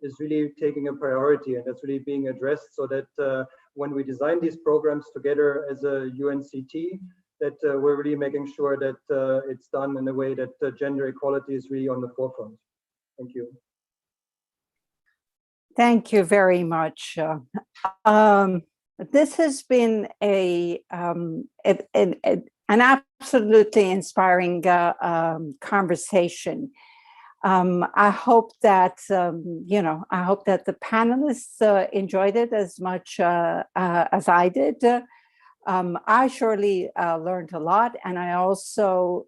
Speaker 6: is really taking a priority, and that's really being addressed, so that when we design these programs together as a UNCT, that we're really making sure that it's done in a way that gender equality is really on the forefront. Thank you.
Speaker 1: Thank you very much. This has been an absolutely inspiring conversation. I hope that I hope that the panelists enjoyed it as much as I did. I surely learned a lot, and I also,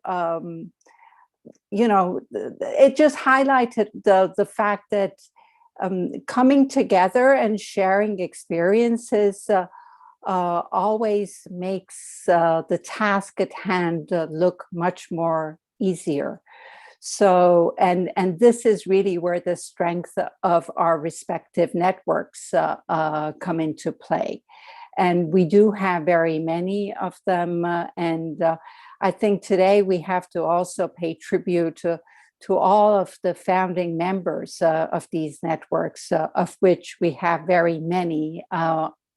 Speaker 1: it just highlighted the fact that coming together and sharing experiences always makes the task at hand look much more easier. So, and this is really where the strength of our respective networks come into play. And we do have very many of them. And I think today we have to also pay tribute to all of the founding members of these networks, of which we have very many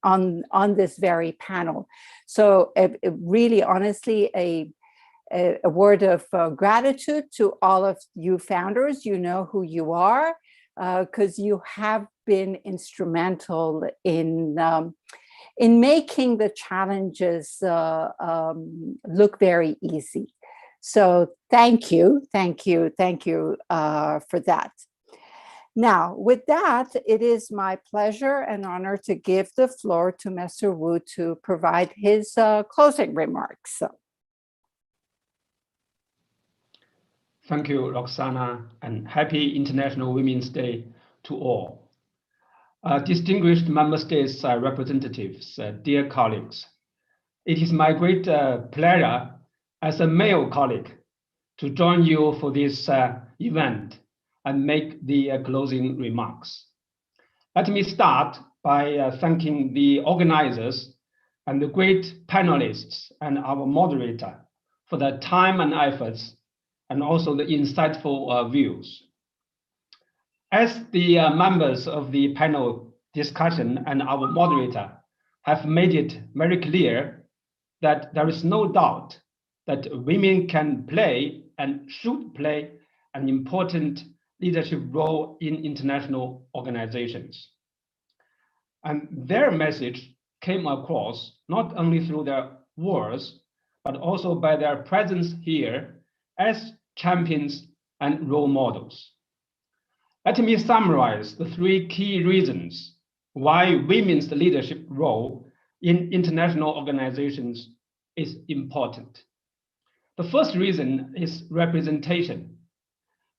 Speaker 1: on this very panel. So really, honestly, a word of gratitude to all of you founders. You know who you are. because you have been instrumental in making the challenges look very easy. So thank you for that. Now, with that, it is my pleasure and honor to give the floor to Mr. Wu to provide his closing remarks.
Speaker 10: Thank you, Roxana, and happy International Women's Day to all. Distinguished member states representatives, dear colleagues, it is my great pleasure as a male colleague to join you for this event and make the closing remarks. Let me start by thanking the organizers and the great panelists and our moderator for their time and efforts, and also the insightful views. As the members of the panel discussion and our moderator have made it very clear that there is no doubt that women can play and should play an important leadership role in international organizations. And their message came across not only through their words, but also by their presence here as champions and role models. Let me summarize the 3 key reasons why women's leadership role in international organizations is important. The first reason is representation.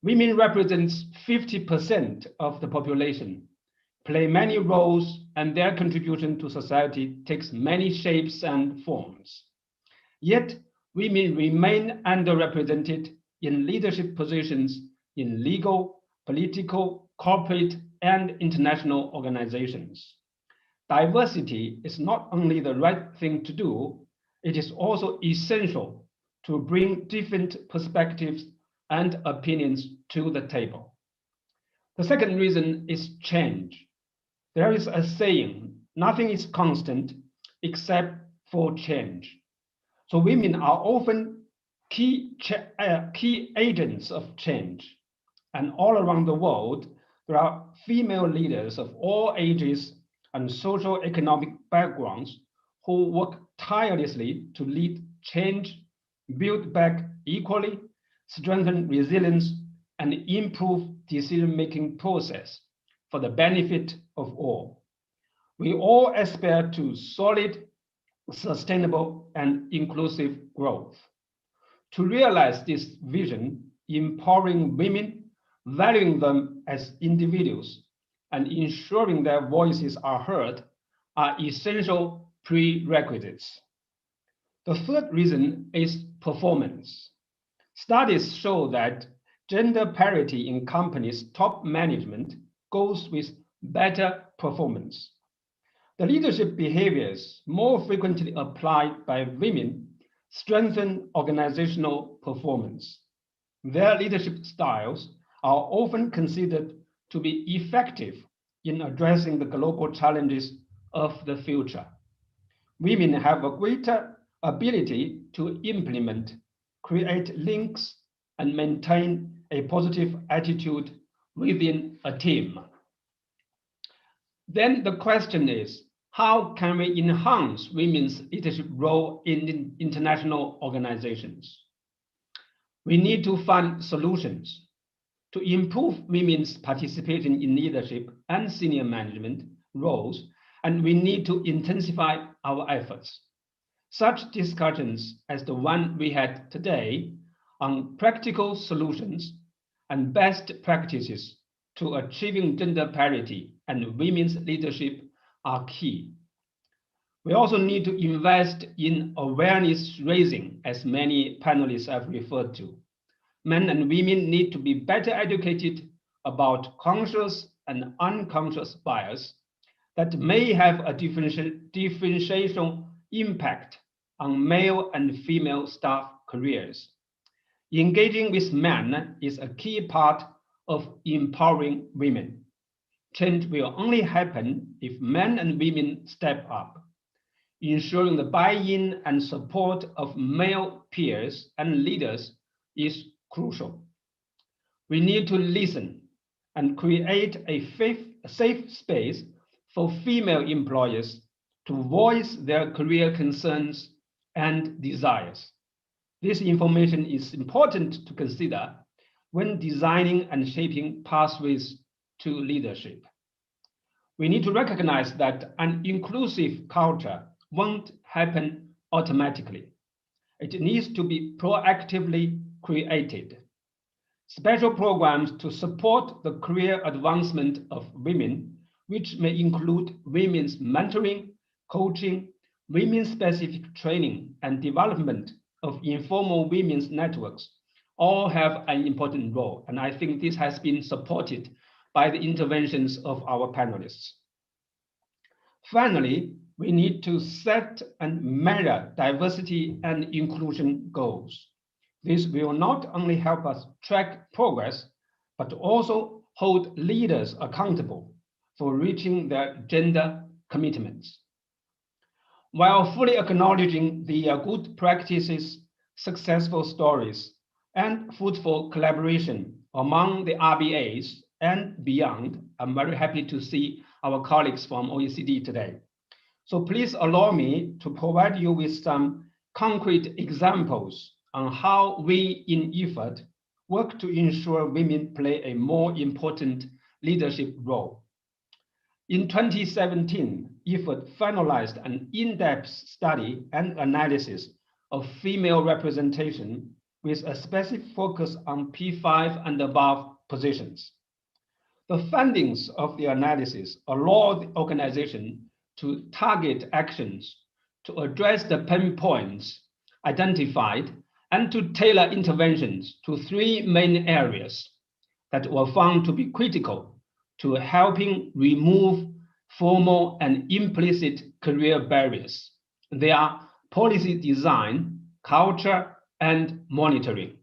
Speaker 10: Women represent 50% of the population, play many roles, and their contribution to society takes many shapes and forms. Yet, women remain underrepresented in leadership positions in legal, political, corporate, and international organizations. Diversity is not only the right thing to do, it is also essential to bring different perspectives and opinions to the table. The second reason is change. There is a saying, nothing is constant except for change. So women are often key agents of change. And all around the world, there are female leaders of all ages and socio-economic backgrounds who work tirelessly to lead change, build back equality, strengthen resilience, and improve decision-making process for the benefit of all. We all aspire to solid, sustainable, and inclusive growth. To realize this vision, empowering women, valuing them as individuals, and ensuring their voices are heard are essential prerequisites. The third reason is performance. Studies show that gender parity in companies' top management goes with better performance. The leadership behaviors more frequently applied by women strengthen organizational performance. Their leadership styles are often considered to be effective in addressing the global challenges of the future. Women have a greater ability to implement, create links, and maintain a positive attitude within a team. Then the question is, how can we enhance women's leadership role in international organizations? We need to find solutions to improve women's participation in leadership and senior management roles, and we need to intensify our efforts. Such discussions as the one we had today on practical solutions and best practices to achieving gender parity and women's leadership are key. We also need to invest in awareness raising, as many panelists have referred to. Men and women need to be better educated about conscious and unconscious bias that may have a differential impact on male and female staff careers. Engaging with men is a key part of empowering women. Change will only happen if men and women step up. Ensuring the buy-in and support of male peers and leaders is crucial. We need to listen and create a safe space for female employers to voice their career concerns and desires. This information is important to consider when designing and shaping pathways to leadership. We need to recognize that an inclusive culture won't happen automatically. It needs to be proactively created. Special programs to support the career advancement of women, which may include women's mentoring, coaching, women-specific training, and development of informal women's networks, all have an important role. And I think this has been supported by the interventions of our panelists. Finally, we need to set and measure diversity and inclusion goals. This will not only help us track progress, but also hold leaders accountable for reaching their gender commitments. While fully acknowledging the good practices, successful stories, and fruitful collaboration among the RBAs and beyond, I'm very happy to see our colleagues from OECD today. So please allow me to provide you with some concrete examples on how we in IFAD work to ensure women play a more important leadership role. In 2017, IFAD finalized an in-depth study and analysis of female representation with a specific focus on P5 and above positions. The findings of the analysis allowed the organization to target actions to address the pain points identified and to tailor interventions to three main areas that were found to be critical to helping remove formal and implicit career barriers. They are policy design, culture, and monitoring.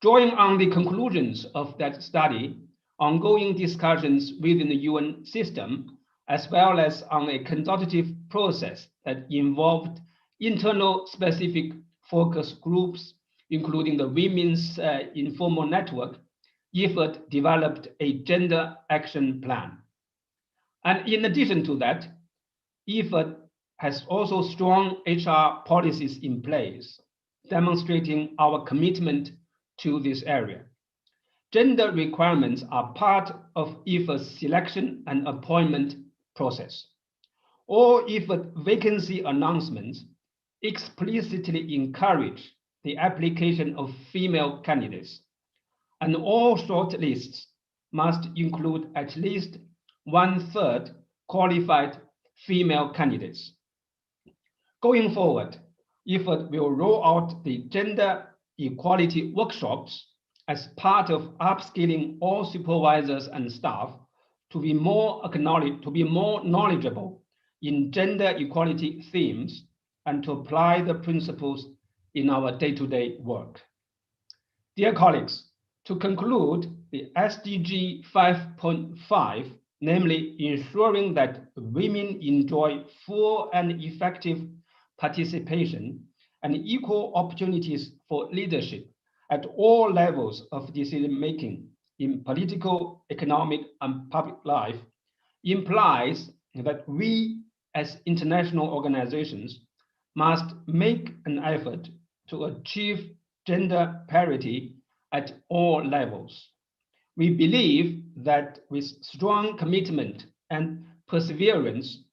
Speaker 10: Drawing on the conclusions of that study, ongoing discussions within the UN system, as well as on a consultative process that involved internal specific focus groups, including the Women's Informal Network, IFAD developed a gender action plan. And in addition to that, IFAD has also strong HR policies in place, demonstrating our commitment to this area. Gender requirements are part of IFAD's selection and appointment process. All IFAD vacancy announcements explicitly encourage the application of female candidates, and all shortlists must include at least 1/3 qualified female candidates. Going forward, IFAD will roll out the gender equality workshops as part of upskilling all supervisors and staff to be more knowledgeable in gender equality themes and to apply the principles in our day-to-day work. Dear colleagues, to conclude, the SDG 5.5, namely ensuring that women enjoy full and effective participation and equal opportunities for leadership at all levels of decision-making in political, economic, and public life, implies that we as international organizations must make an effort to achieve gender parity at all levels. We believe that with strong commitment and perseverance,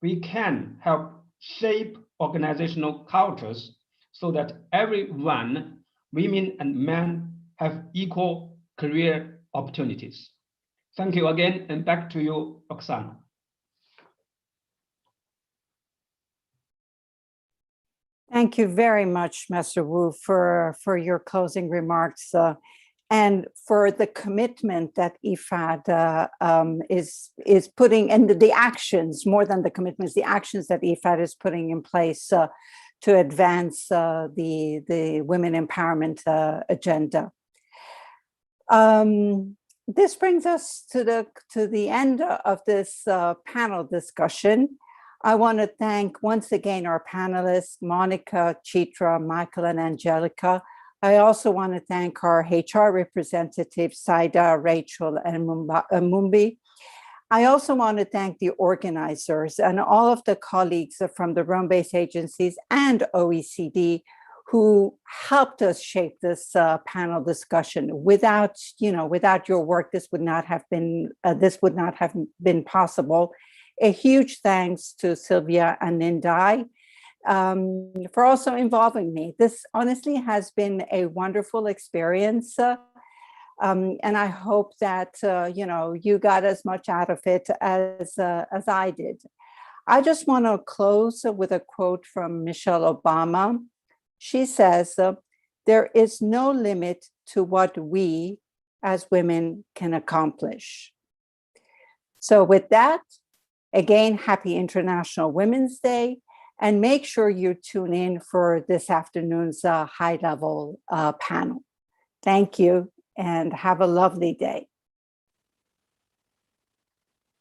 Speaker 10: we can help shape organizational cultures so that everyone, women and men, have equal career opportunities. Thank you again, and back to you, Roxana.
Speaker 1: Thank you very much, Master Wu, for your closing remarks and for the commitment that IFAD is putting, and the actions, more than the commitments, the actions that IFAD is putting in place to advance the women empowerment agenda. This brings us to the end of this panel discussion. I want to thank once again our panelists, Monica, Chitra, Michael, and Angelica. I also want to thank our HR representatives, Saida, Rachel, and Mumbi. I also want to thank the organizers and all of the colleagues from the Rome-based agencies and OECD who helped us shape this panel discussion. Without your work, this would not have been possible. A huge thanks to Sylvia and Nindai for also involving me. This honestly has been a wonderful experience. And I hope that you got as much out of it as I did. I just want to close with a quote from Michelle Obama. She says, "There is no limit to what we as women can accomplish." So with that, again, happy International Women's Day, and make sure you tune in for this afternoon's high-level panel. Thank you. And have a lovely day.